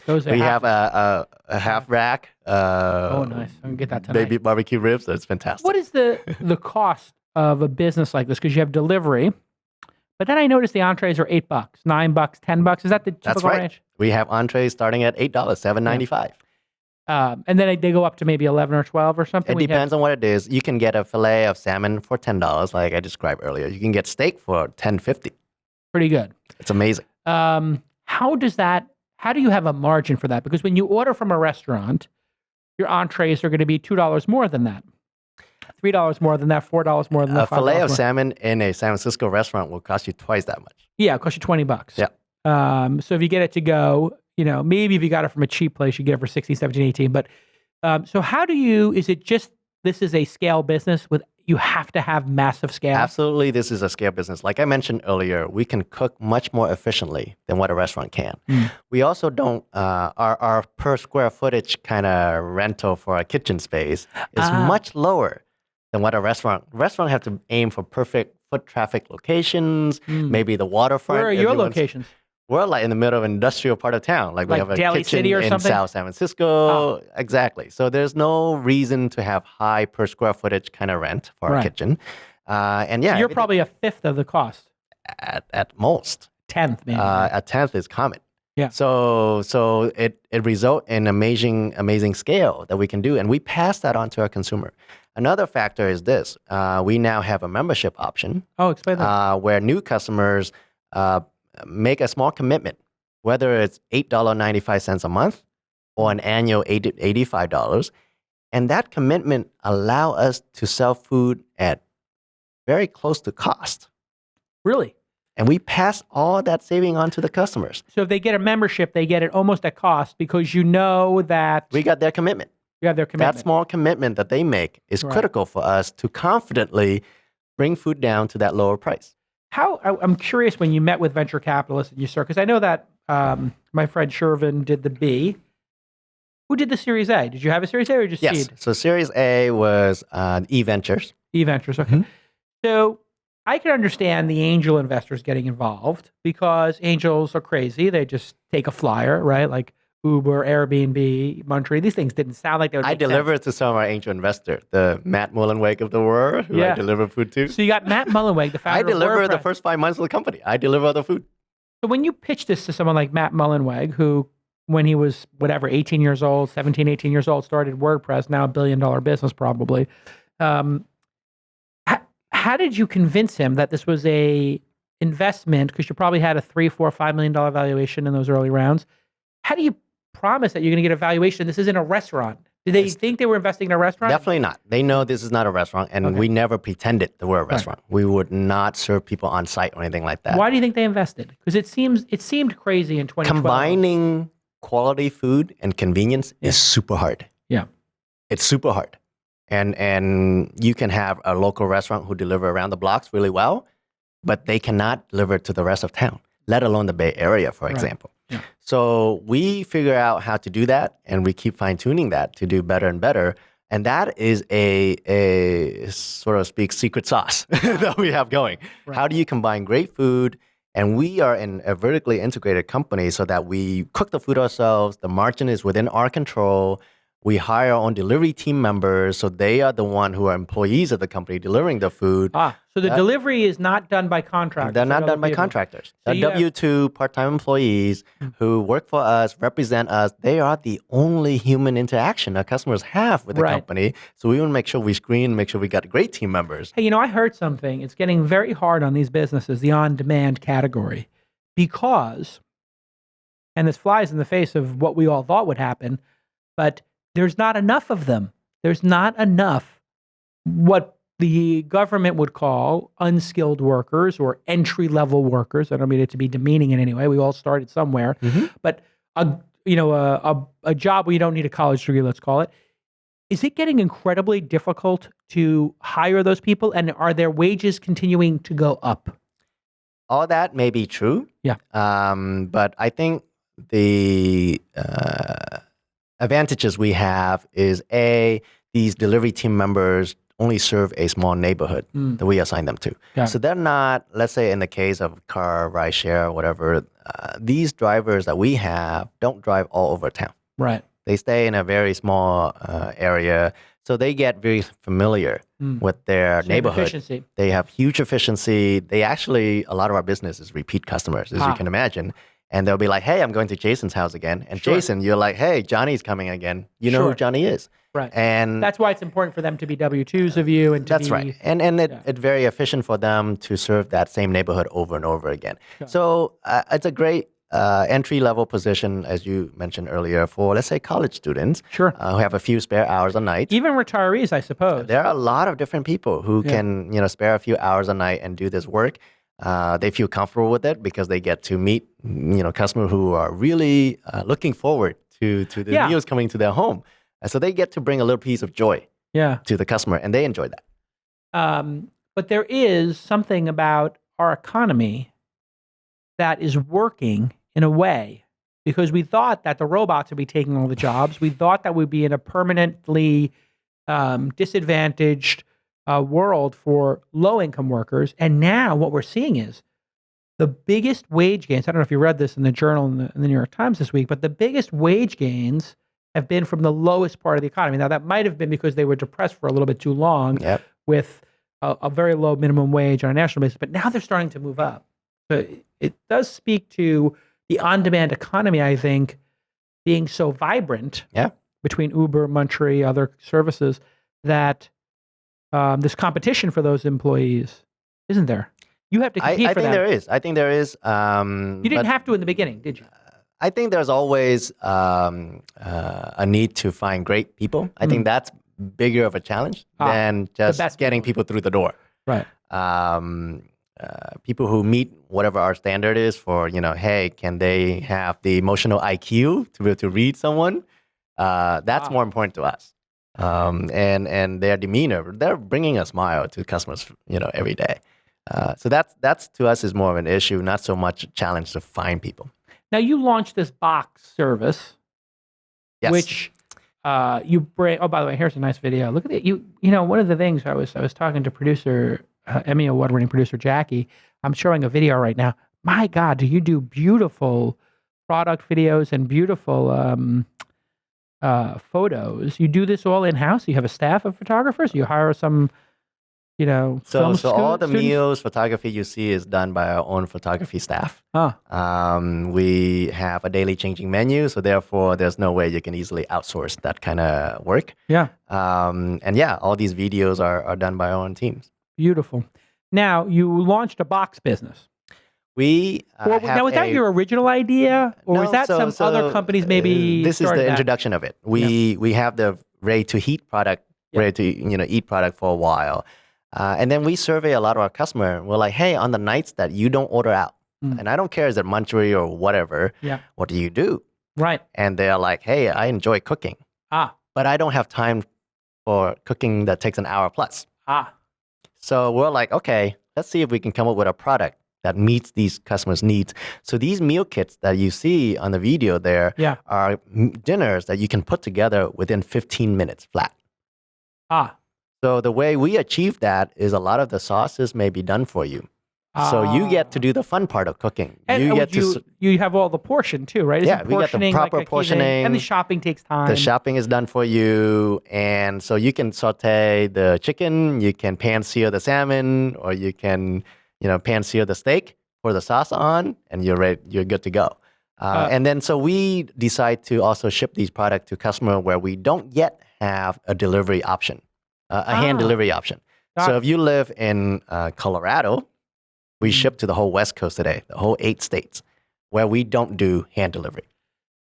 Those we have a half rack. Oh, nice. I'm going to get that tonight. Baby barbecue ribs. That's fantastic. What is the cost of a business like this? Because you have delivery. But then I noticed the entrees are $8, $9, $10. Is that the typical That's right. range? We have entrees starting at $8, $7.95. And then they go up to maybe 11 or 12 or something? It depends on what it is. You can get a fillet of salmon for $10, like I described earlier. You can get steak for $10.50. Pretty good. It's amazing. How do you have a margin for that? Because when you order from a restaurant, your entrees are going to be $2 more than that. $3 more than that, $4 more than that. A fillet of salmon in a San Francisco restaurant will cost you twice that much. Yeah, it costs you $20. Yeah. So if you get it to go, maybe if you got it from a cheap place, you get it for 16, 17, 18. But so how is it just, this is a scale business you have to have massive scale? Absolutely, this is a scale business. Like I mentioned earlier, we can cook much more efficiently than what a restaurant can. We also don't, our per square footage kind of rental for a kitchen space is much lower than what a restaurant have to aim for perfect foot traffic locations, maybe the waterfront. Where are your locations? We're like in the middle of an industrial part of town. Like we have a Daly kitchen City or in something? South San Francisco. Exactly. So there's no reason to have high per square footage kind of rent for a kitchen. And yeah. So you're probably a fifth of the cost. At most. Tenth, maybe. A tenth is common. Yeah. So it results in amazing scale that we can do. And we pass that on to our consumer. Another factor is this. We now have a membership option. Oh, explain that. Where new customers make a small commitment, whether it's $8.95 a month or an annual $85. And that commitment allow us to sell food at very close to cost. Really? And we pass all that saving on to the customers. So if they get a membership, they get it almost at cost because you know that... We got their commitment. You have their commitment. That small commitment that they make is critical for us to confidently bring food down to that lower price. I'm curious when you met with venture capitalists and you started, because I know that my friend Shervin did the B. Who did the Series A? Did you have a Series A or just Yes. seed? So Series A was E-Ventures. E-Ventures, okay. So I can understand the angel investors getting involved because angels are crazy. They just take a flyer, right? Like Uber, Airbnb, Munchery. These things didn't sound like they would make sense. I delivered to some of our angel investors, the Matt Mullenweg of the world, who I deliver food to. So you got Matt Mullenweg, the founder I of deliver WordPress. the first 5 months of the company. I deliver the food. So when you pitch this to someone like Matt Mullenweg, who when he was, 18 years old, 17, 18 years old, started WordPress, now $1 billion business probably. How did you convince him that this was a investment? Because you probably had a $3, $4, $5 million valuation in those early rounds. How do you promise that you're going to get a valuation? This isn't a restaurant. Did they think they were investing in a restaurant? Definitely not. They know this is not a restaurant, and we never pretended that we're a restaurant. We would not serve people on site or anything like that. Why do you think they invested? Because it seemed crazy in 2012. Combining quality food and convenience is super hard. Yeah. It's super hard. And you can have a local restaurant who deliver around the blocks really well, but they cannot deliver to the rest of town, let alone the Bay Area, for example. Yeah. So we figure out how to do that, and we keep fine-tuning that to do better and better. And that is a sort of speak secret sauce that we have going. Right. How do you combine great food? And we are in a vertically integrated company so that we cook the food ourselves. The margin is within our control. We hire our own delivery team members, so they are the one who are employees of the company delivering the food. So the delivery is not done by contractors. They're not done by contractors. They're W-2 part-time employees who work for us, represent us. They are the only human interaction our customers have with the company. So we want to make sure we screen, make sure we got great team members. Hey, I heard something. It's getting very hard on these businesses, the on-demand category, because, and this flies in the face of what we all thought would happen, but there's not enough of them. There's not enough what the government would call unskilled workers or entry-level workers. I don't mean it to be demeaning in any way. We all started somewhere. But a job where you don't need a college degree, let's call it, Is it getting incredibly difficult to hire those people, and are their wages continuing to go up? All that may be true. Yeah. But I think the advantages we have is these delivery team members only serve a small neighborhood that we assign them to. So they're not, let's say in the case of car, ride share, or whatever, these drivers that we have don't drive all over town. Right. They stay in a very small area. So they get very familiar with their neighborhood. Efficiency. They have huge efficiency. They actually, a lot of our business is repeat customers, as you can imagine. And they'll be like, hey, I'm going to Jason's house again. And Jason, you're like, hey, Johnny's coming again. You know who Johnny is. Right. And that's why it's important for them to be W-2s of you. And to that's right. And it's very efficient for them to serve that same neighborhood over and over again. So it's a great entry-level position, as you mentioned earlier, for, let's say, college students who have a few spare hours a night. Even retirees, I suppose. There are a lot of different people who can, spare a few hours a night and do this work. They feel comfortable with it because they get to meet, customers who are really looking forward to the meals coming to their home. So they get to bring a little piece of joy to the customer, and they enjoy that. But there is something about our economy that is working in a way, because we thought that the robots would be taking all the jobs. We thought that we'd be in a permanently disadvantaged world for low-income workers. And now what we're seeing is the biggest wage gains. I don't know if you read this in the Journal and the New York Times this week, but the biggest wage gains have been from the lowest part of the economy. Now, that might have been because they were depressed for a little bit too long with a very low minimum wage on a national basis, but now they're starting to move up. So it does speak to the on-demand economy, I think, being so vibrant between Uber, Munchery, other services, that this competition for those employees, isn't there? You have to compete for them. I think there is. You didn't have to in the beginning, did you? I think there's always a need to find great people. I think that's bigger of a challenge than just getting people through the door. Right. People who meet whatever our standard is for, hey, can they have the emotional IQ to be able to read someone? That's more important to us. And their demeanor, they're bringing a smile to customers, every day. So that's to us is more of an issue, not so much a challenge to find people. Now, you launched this box service, which you bring. Oh, by the way, here's a nice video. Look at it. One of the things I was talking to producer Emmy award-winning producer Jackie. I'm showing a video right now. My God, do you do beautiful product videos and beautiful photos? You do this all in house? You have a staff of photographers? You hire some, So all the meals photography you see is done by our own photography staff. We have a daily changing menu, so therefore there's no way you can easily outsource that kind of work. All these videos are done by our own teams. Beautiful. Now, you launched a box business. Now, was that your original idea, or was that some other companies maybe? This is the introduction of it. We have the ready to heat product, ready to eat product for a while. And then we survey a lot of our customers. We're like, hey, on the nights that you don't order out, and I don't care is it Munchery or whatever, what do you do? Right. And they're like, hey, I enjoy cooking. But I don't have time for cooking that takes an hour plus. So we're like, okay, let's see if we can come up with a product that meets these customers' needs. So these meal kits that you see on the video there are dinners that you can put together within 15 minutes flat. So the way we achieve that is a lot of the sauces may be done for you. So you get to do the fun part of cooking. And you have all the portion too, right? We get the proper portioning. And the shopping takes time. The shopping is done for you. And so you can saute the chicken, you can pan sear the salmon, or you can, pan sear the steak, pour the sauce on, and you're good to go. And then so we decide to also ship these products to customer where we don't yet have a delivery option, a hand delivery option. So if you live in Colorado, we ship to the whole West Coast today, the whole 8 states, where we don't do hand delivery.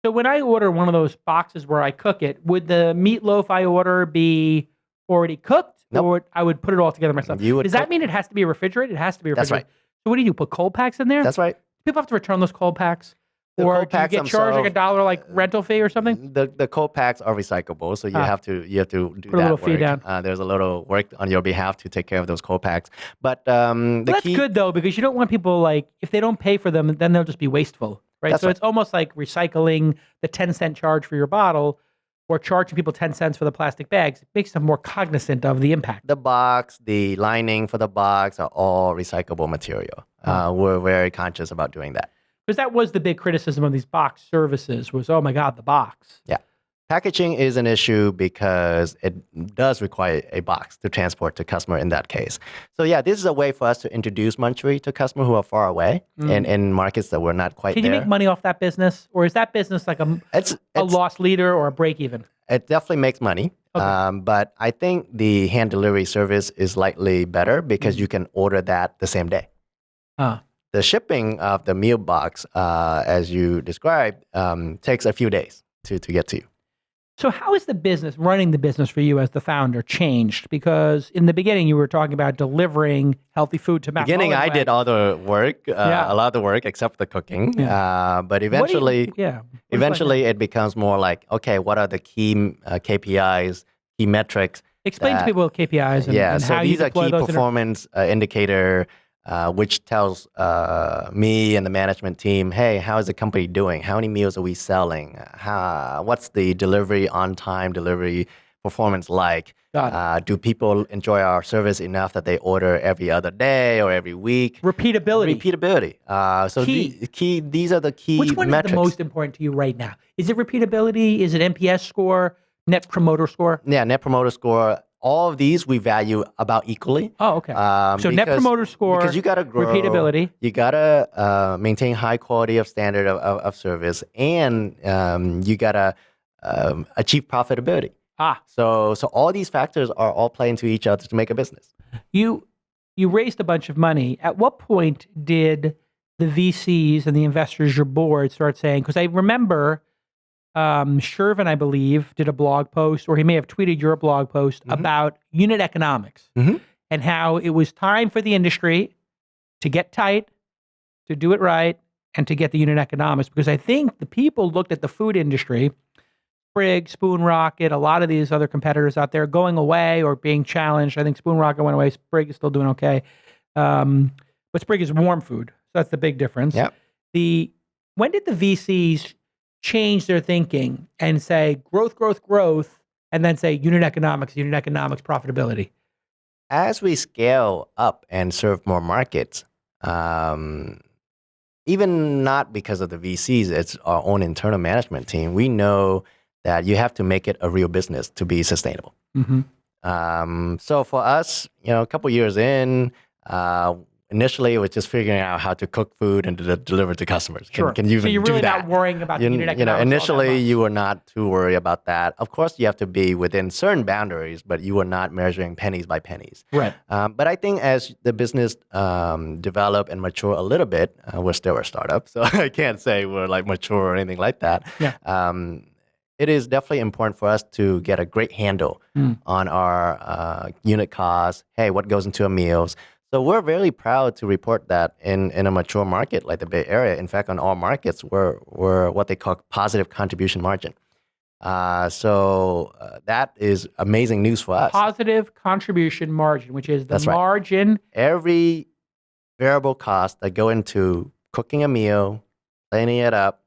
So when I order one of those boxes where I cook it, would the meatloaf I order be already cooked? Nope. Or I would put it all together myself? Does that mean it has to be refrigerated? It has to be refrigerated. That's right. So what do you do? Put cold packs in there? That's right. Do people have to return those cold packs? The or cold do you packs get charged like themselves, $1 like rental fee or something? the cold packs are recyclable, so you have to do Put a little that fee work. down. There's a little work on your behalf to take care of those cold packs. But Well, the that's key, good though, because you don't want people like, if they don't pay for them, then they'll just be wasteful, right? That's So right. it's almost like recycling the 10-cent charge for your bottle or charging people 10 cents for the plastic bags. It makes them more cognizant of the impact. the box, the lining for the box are all recyclable material. We're very conscious about doing that. Because that was the big criticism of these box services was, oh my God, the box. Yeah. Packaging is an issue because it does require a box to transport to customer in that case. So yeah, this is a way for us to introduce Munchery to customers who are far away and in markets that we're not quite Can there. you make money off that business? Or is that business like It's a loss leader or a break even? It definitely makes money. Okay. But I think the hand delivery service is slightly better because you can order that the same day. The shipping of the meal box, as you described, takes a few days to get to you. So how is the business, running the business for you as the founder, changed? Because in the beginning, you were talking about delivering healthy food to Mount Beginning, I Mullenweg. did all the work, a lot of the work except the cooking. But eventually, it becomes more like, okay, what are the key KPIs, key metrics? Explain to people KPIs and so how you these are deploy key those performance indicator, which tells me and the management team, hey, how is the company doing? How many meals are we selling? What's the delivery on time delivery performance like? Do people enjoy our service enough that they order every other day or every week? Repeatability. So these are the key metrics. Which one is the most important to you right now? Is it repeatability? Is it NPS score? Net promoter score? Yeah, net promoter score. All of these we value about equally. Oh, okay. So net promoter score, because you got to grow, repeatability. You got to maintain high quality of standard of service, and you got to achieve profitability. So all these factors are all playing to each other to make a business. You raised a bunch of money. At what point did the VCs and the investors, your board, start saying, because I remember Shervin, I believe, did a blog post, or he may have tweeted your blog post about unit economics and how it was time for the industry to get tight, to do it right, and to get the unit economics. Because I think the people looked at the food industry, Sprig, Spoon Rocket, a lot of these other competitors out there going away or being challenged. I think Spoon Rocket went away. Sprig is still doing okay. But Sprig is warm food. So that's the big difference. Yep. When did the VCs change their thinking and say growth, and then say unit economics, profitability? As we scale up and serve more markets, even not because of the VCs, it's our own internal management team. We know that you have to make it a real business to be sustainable. So for us, a couple years in, initially, it was just figuring out how to cook food and to deliver to customers. Can you even do that? So you're really not worrying about the unit economics. Initially, you were not too worried about that. Of course, you have to be within certain boundaries, but you were not measuring pennies by pennies. Right. But I think as the business develop and mature a little bit, we're still a startup, so I can't say we're like mature or anything like that. Yeah. It is definitely important for us to get a great handle on our unit costs. Hey, what goes into our meals? So we're very proud to report that in a mature market like the Bay Area. In fact, on all markets, we're what they call positive contribution margin. So that is amazing news for us. Positive contribution margin, which is the margin. Right. Every variable cost that go into cooking a meal, cleaning it up,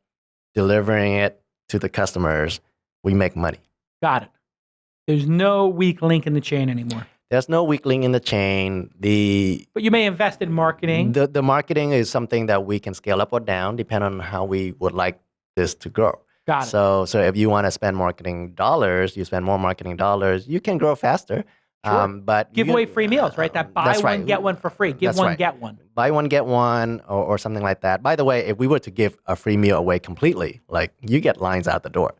delivering it to the customers, we make money. Got it. There's no weak link in the chain anymore. There's no weak link in the chain. But you may invest in marketing. The marketing is something that we can scale up or down depending on how we would like this to grow. Got it. So if you want to spend marketing dollars, you spend more marketing dollars, you can grow faster. Sure. But give away free meals, right? That buy one, get one for free. Give one, get one. Buy one, get one, or something like that. By the way, if we were to give a free meal away completely, like you get lines out the door.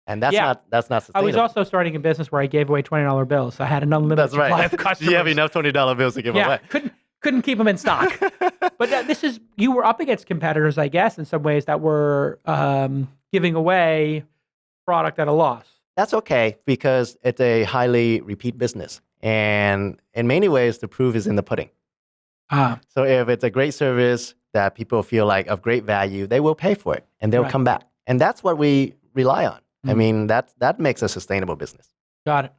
And that's not sustainable. I was also starting a business where I gave away $20 bills. So I had an unlimited supply of customers. You have enough $20 bills to give away. Couldn't keep them in stock. But you were up against competitors, I guess, in some ways that were giving away product at a loss. That's okay because it's a highly repeat business. And in many ways, the proof is in the pudding. So if it's a great service that people feel like of great value, they will pay for it and they'll Right. come back. And that's what we rely on. I mean, that makes a sustainable business. Got it.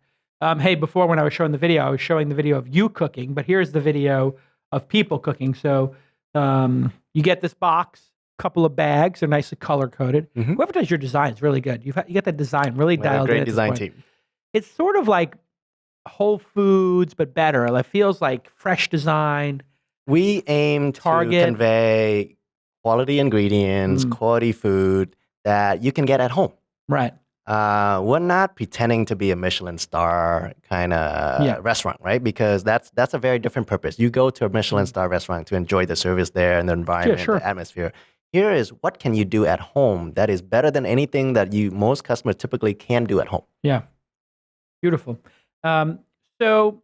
Hey, before when I was showing the video, I was showing the video of you cooking, but here's the video of people cooking. So you get this box, couple of bags, they're nicely color coded. Whoever does your design is really good. You get that design really We have a dialed in. great at this design point. team. It's sort of like Whole Foods, but better. It feels like fresh design. We aim Target. to convey quality ingredients, quality food that you can get at home. Right. We're not pretending to be a Michelin star kind of restaurant, right? Because that's a very different purpose. You go to a Michelin star restaurant to enjoy the service there and the environment, sure. the atmosphere. Here is what can you do at home that is better than anything that most customers typically can do at home. Yeah. Beautiful. So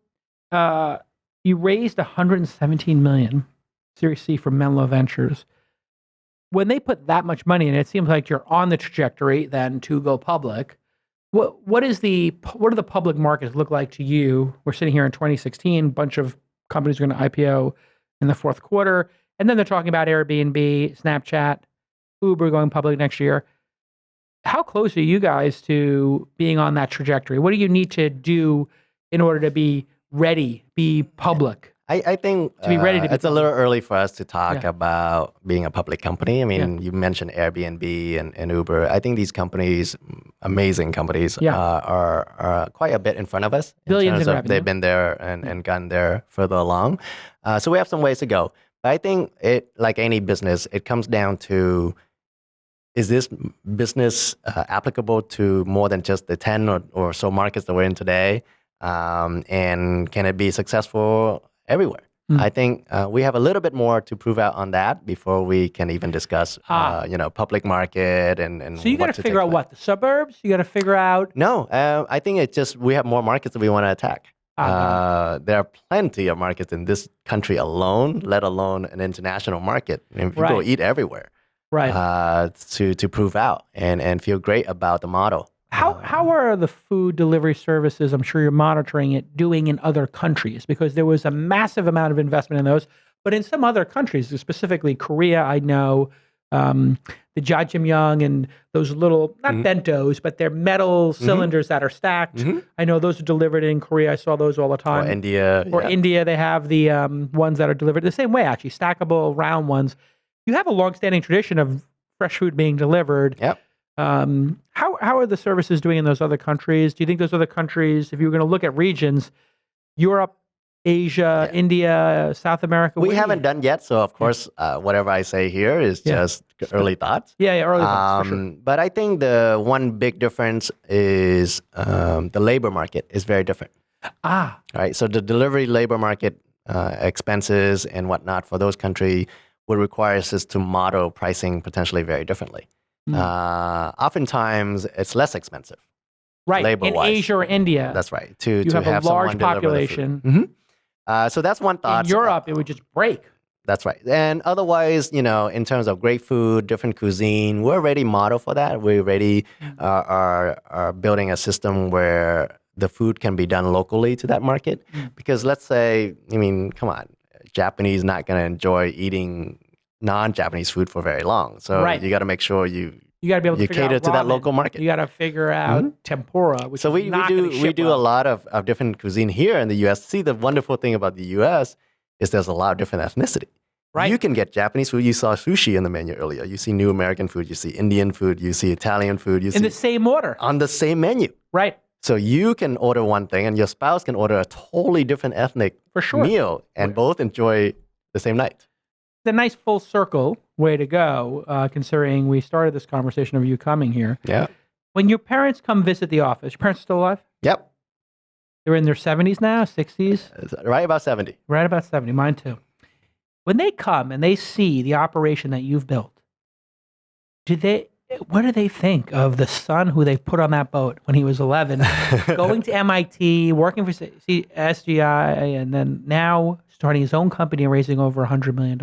you raised $117 million, Series C from Menlo Ventures. When they put that much money in, it seems like you're on the trajectory then to go public. What do the public markets look like to you? We're sitting here in 2016, a bunch of companies are going to IPO in the fourth quarter, and then they're talking about Airbnb, Snapchat, Uber going public next year. How close are you guys to being on that trajectory? What do you need to do in order to be ready, be public? I think To be ready to be it's a public. little early for us to talk about being a public company. I mean, you mentioned Airbnb and Uber. I think these companies, amazing companies, are quite a bit in front of us. Billions in terms of revenue. they've been there and gotten there further along. So we have some ways to go. But I think like any business, it comes down to, is this business applicable to more than just the 10 or so markets that we're in today? And can it be successful everywhere? I think we have a little bit more to prove out on that before we can even discuss, public market and So you got to figure out what? The suburbs? You got to figure out? No, I think it's just we have more markets that we want to attack. There are plenty of markets in this country alone, let alone an international market. And people eat everywhere. Right. To prove out and feel great about the model. How are the food delivery services, I'm sure you're monitoring it, doing in other countries? Because there was a massive amount of investment in those. But in some other countries, specifically Korea, I know the jajimyeon and those little, not bentos, but they're metal cylinders that are stacked. I know those are delivered in Korea. I saw those all the time. Or India. Or India, they have the ones that are delivered the same way, actually, stackable, round ones. You have a long-standing tradition of fresh food being delivered. Yep. How are the services doing in those other countries? Do you think those other countries, if you were going to look at regions, Europe, Asia, India, South America? We haven't done yet, so of course, whatever I say here is just early thoughts. Early thoughts, for sure. But I think the one big difference is the labor market is very different. Right. So the delivery labor market expenses and whatnot for those countries would require us to model pricing potentially very differently. Oftentimes, it's less expensive. Right, labor-wise. in Asia or India. That's right. You have a large population. So that's one thought. In Europe, it would just break. That's right. And otherwise, in terms of great food, different cuisine, we're already model for that. We already are building a system where the food can be done locally to that market. Because let's say, come on, Japanese not going to enjoy eating non-Japanese food for very long. So you got to make sure you got to be able to cater to that local market. You got to figure out tempura, which so is not going to ship we do well. a lot of different cuisine here in the U.S. See, the wonderful thing about the U.S. is there's a lot of different ethnicity. Right. You can get Japanese food. You saw sushi in the menu earlier. You see new American food. You see Indian food. You see Italian food. You see in the same order. On the same menu. Right. So you can order one thing and your spouse can order a totally different ethnic meal and both enjoy the same night. It's a nice full circle way to go, considering we started this conversation of you coming here. Yeah. When your parents come visit the office, your parents still alive? Yep. They're in their 70s now, 60s? Right about 70. Right about 70, mine too. When they come and they see the operation that you've built, what do they think of the son who they put on that boat when he was 11, going to MIT, working for SGI, and then now starting his own company and raising over $100 million?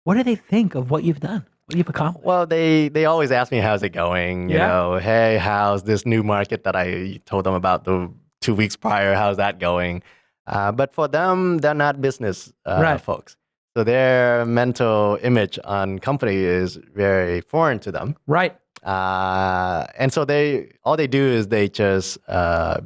What do they think of what you've done, what you've accomplished? Well, they always ask me, how's it going? You know, hey, how's this new market that I told them about the 2 weeks prior, how's that going? But for them, they're not business folks. So their mental image on company is very foreign to them. Right. And so all they do is they just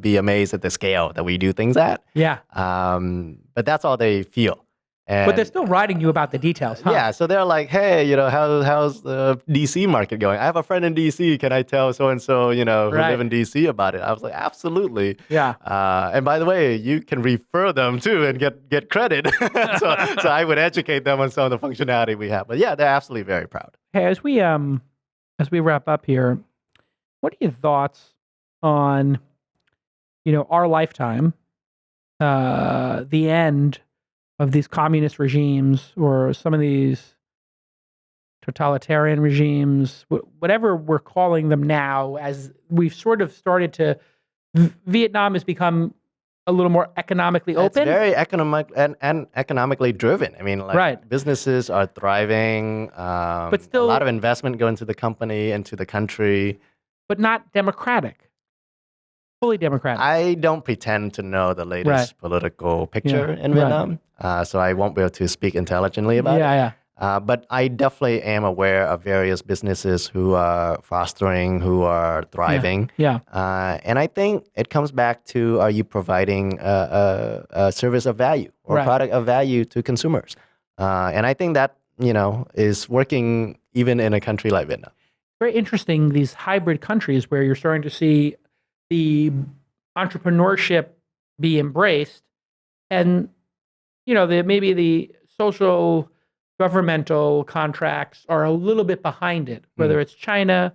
be amazed at the scale that we do things at. Yeah. But that's all they feel. But they're still writing you about the details, huh? Yeah, so they're like, hey, how's the DC market going? I have a friend in DC. Can I tell so-and-so, who live in DC about it? I was like, absolutely. Yeah. And by the way, you can refer them too and get credit. so I would educate them on some of the functionality we have. But yeah, they're absolutely very proud. Hey, as we wrap up here, what are your thoughts on, our lifetime, the end of these communist regimes or some of these totalitarian regimes, whatever we're calling them now, as we've sort of started to, Vietnam has become a little more economically open. It's very economic and economically driven. I mean, right. Businesses are thriving, but still a lot of investment going to the company and to the country. But not democratic. Fully democratic. I don't pretend to know the latest political picture in Vietnam, so I won't be able to speak intelligently about it. But I definitely am aware of various businesses who are fostering, who are thriving. And I think it comes back to, are you providing a service of value or a product of value to consumers? And I think that, is working even in a country like Vietnam. Very interesting, these hybrid countries where you're starting to see the entrepreneurship be embraced, and maybe the social governmental contracts are a little bit behind it. Whether it's China,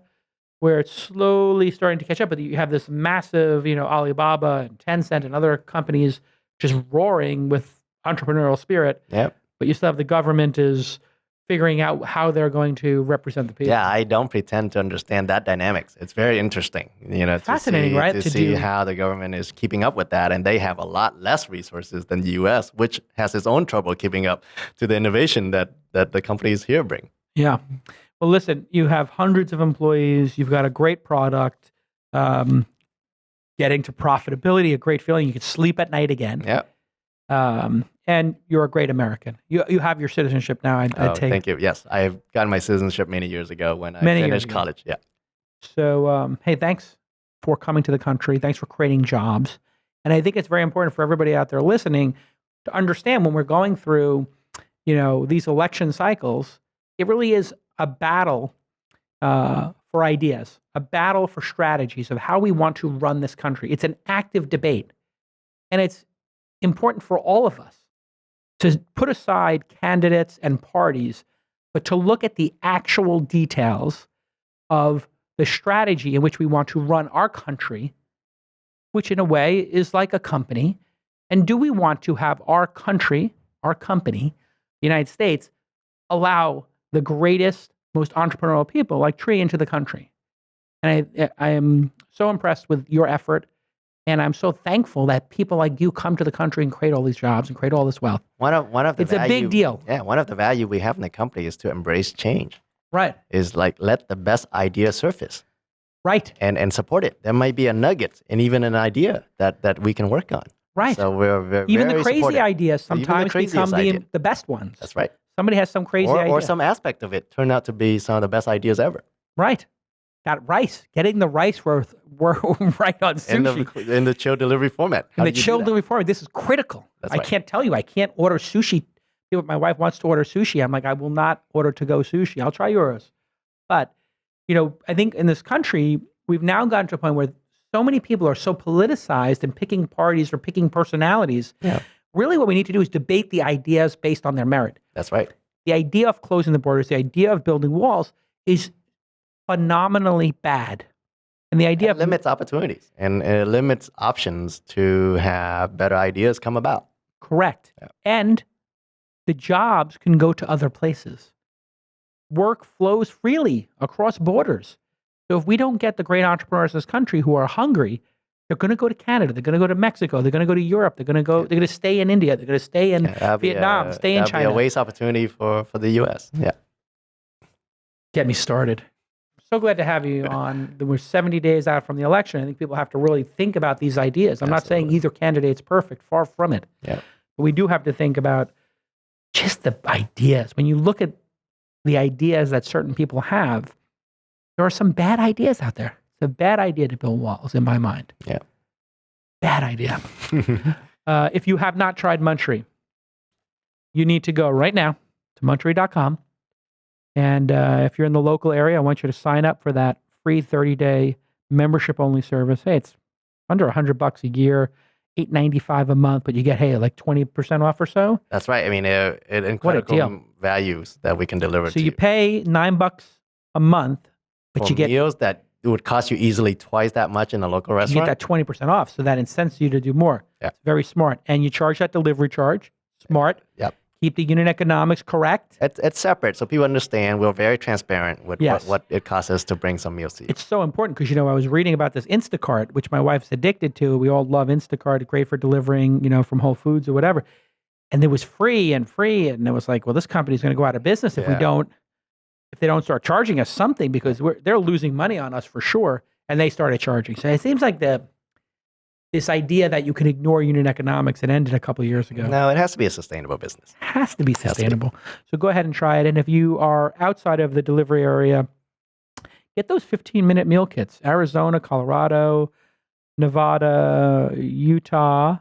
where it's slowly starting to catch up, but you have this massive, Alibaba and Tencent and other companies just roaring with entrepreneurial spirit. Yep. But you still have the government is figuring out how they're going to represent the people. Yeah, I don't pretend to understand that dynamics. It's very interesting, fascinating, to see, right? To see how the government is keeping up with that, and they have a lot less resources than the U.S., which has its own trouble keeping up to the innovation that the companies here bring. Yeah. Well, listen, you have hundreds of employees. You've got a great product. Getting to profitability, a great feeling. You can sleep at night again. Yeah. And you're a great American. You have your citizenship now. I take. Thank you. Yes, I have gotten my citizenship many years ago when I finished college. Yeah. So, hey, thanks for coming to the country. Thanks for creating jobs. And I think it's very important for everybody out there listening to understand when we're going through, these election cycles, it really is a battle for ideas, a battle for strategies of how we want to run this country. It's an active debate. And it's important for all of us to put aside candidates and parties, but to look at the actual details of the strategy in which we want to run our country, which in a way is like a company. And do we want to have our country, our company, the United States, allow the greatest, most entrepreneurial people like Tree into the country? And I am so impressed with your effort. And I'm so thankful that people like you come to the country and create all these jobs and create all this wealth. One of the it's a big deal. Yeah, one of the value we have in the company is to embrace change. Right. Is like let the best idea surface. Right. And support it. There might be a nugget and even an idea that we can work on. Right. So we're very even the crazy supportive. ideas sometimes become the best ones. That's right. Somebody has some crazy idea. Or some aspect of it turn out to be some of the best ideas ever. Right. Got rice. Getting the rice we're right on sushi. In the chill delivery format. In the chill delivery format. This is critical. I can't tell you. I can't order sushi. My wife wants to order sushi. I'm like, I will not order to-go sushi. I'll try yours. But, I think in this country, we've now gotten to a point where so many people are so politicized and picking parties or picking personalities. Yeah. Really what we need to do is debate the ideas based on their merit. That's right. The idea of closing the borders, the idea of building walls is phenomenally bad. And the idea limits opportunities and it limits options to have better ideas come about. Correct. Yeah. And the jobs can go to other places. Work flows freely across borders. So if we don't get the great entrepreneurs in this country who are hungry, they're going to go to Canada. They're going to go to Mexico. They're going to go to Europe. They're going to stay in India. They're going to stay in Vietnam, stay in China. That'd be a waste opportunity for the U.S. Yeah. Get me started. So glad to have you on. We're 70 days out from the election. I think people have to really think about these ideas. I'm not saying either candidate's perfect, far from it. Yeah. But we do have to think about just the ideas. When you look at the ideas that certain people have, there are some bad ideas out there. It's a bad idea to build walls, in my mind. Yeah. Bad idea. If you have not tried Munchery, you need to go right now to munchery.com. And if you're in the local area, I want you to sign up for that free 30-day membership-only service. Hey, it's under $100 a year, $8.95 a month, but you get, like 20% off or so. That's right. I mean, it incredible values that we can deliver to So you pay $9 a month, but for you get meals that it would cost you easily twice that much in a local you restaurant. get that 20% off. So that incents you to do more. Yeah. It's very smart. And you charge that delivery charge. Smart. Yep. Keep the unit economics correct. It's separate, so people understand. We're very transparent with what it costs us to bring some meals to you. It's so important because, I was reading about this Instacart, which my wife's addicted to. We all love Instacart. Great for delivering, from Whole Foods or whatever. And it was free. And it was like, well, this company's going to go out of business if they don't start charging us something, because they're losing money on us for sure. And they started charging. So it seems like this idea that you can ignore unit economics, it ended a couple of years ago. No, it has to be a sustainable business. It has to be sustainable. So go ahead and try it. And if you are outside of the delivery area, get those 15-minute meal kits. Arizona, Colorado, Nevada, Utah,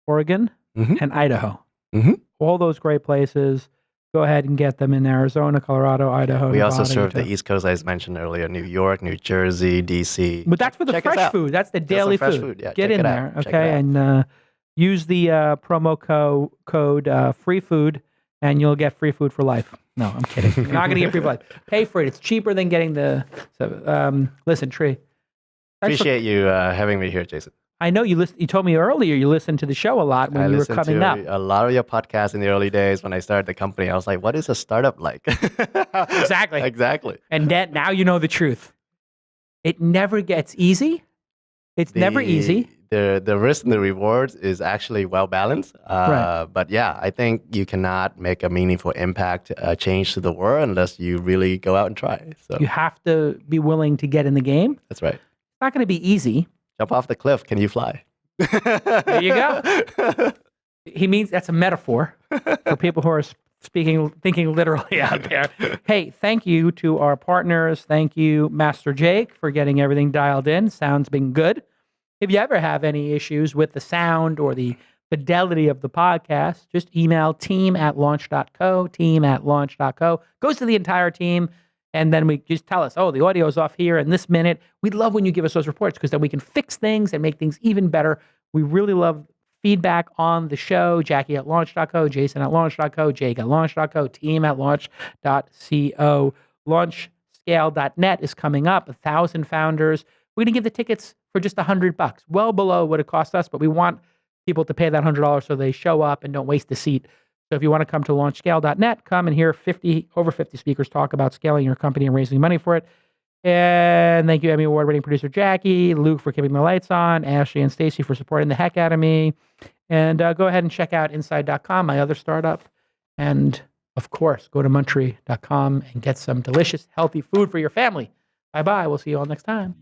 Oregon, and Idaho. All those great places. Go ahead and get them in Arizona, Colorado, Idaho. We Nevada, also serve Utah. the East Coast, as mentioned earlier, New York, New Jersey, DC. But that's for the fresh food. That's the daily food. Yeah, get in there, okay? And use the promo code free food, and you'll get free food for life. No, I'm kidding. You're not going to get free food for life. Pay for it. It's cheaper than getting listen, Tree. Appreciate you having me here, Jason. I know you told me earlier you listened to the show a lot when you were coming up. A lot of your podcasts in the early days when I started the company. I was like, what is a startup like? Exactly. Exactly. And now you know the truth. It never gets easy. It's never easy. The risk and the rewards is actually well balanced. Right. But yeah, I think you cannot make a meaningful impact, change to the world unless you really go out and try. So you have to be willing to get in the game. That's right. It's not going to be easy. Jump off the cliff. Can you fly? There you go. He means that's a metaphor for people who are thinking literally out there. Hey, thank you to our partners. Thank you, Master Jake, for getting everything dialed in. Sound's been good. If you ever have any issues with the sound or the fidelity of the podcast, just email team@launch.co, team@launch.co. Goes to the entire team. And then we just tell us, the audio is off here in this minute. We'd love when you give us those reports, because then we can fix things and make things even better. We really love feedback on the show. Jackie@launch.co, Jason@launch.co, Jake@launch.co, team@launch.co. Launchscale.net is coming up. 1,000 founders. We're going to give the tickets for just $100, well below what it cost us, but we want people to pay that $100 so they show up and don't waste the seat. So if you want to come to launchscale.net, come and hear over 50 speakers talk about scaling your company and raising money for it. And thank you, Emmy Award-winning producer Jackie, Luke for keeping the lights on, Ashley and Stacy for supporting the heck out of me. And go ahead and check out inside.com, my other startup. And of course, go to munchery.com and get some delicious, healthy food for your family. Bye-bye. We'll see you all next time.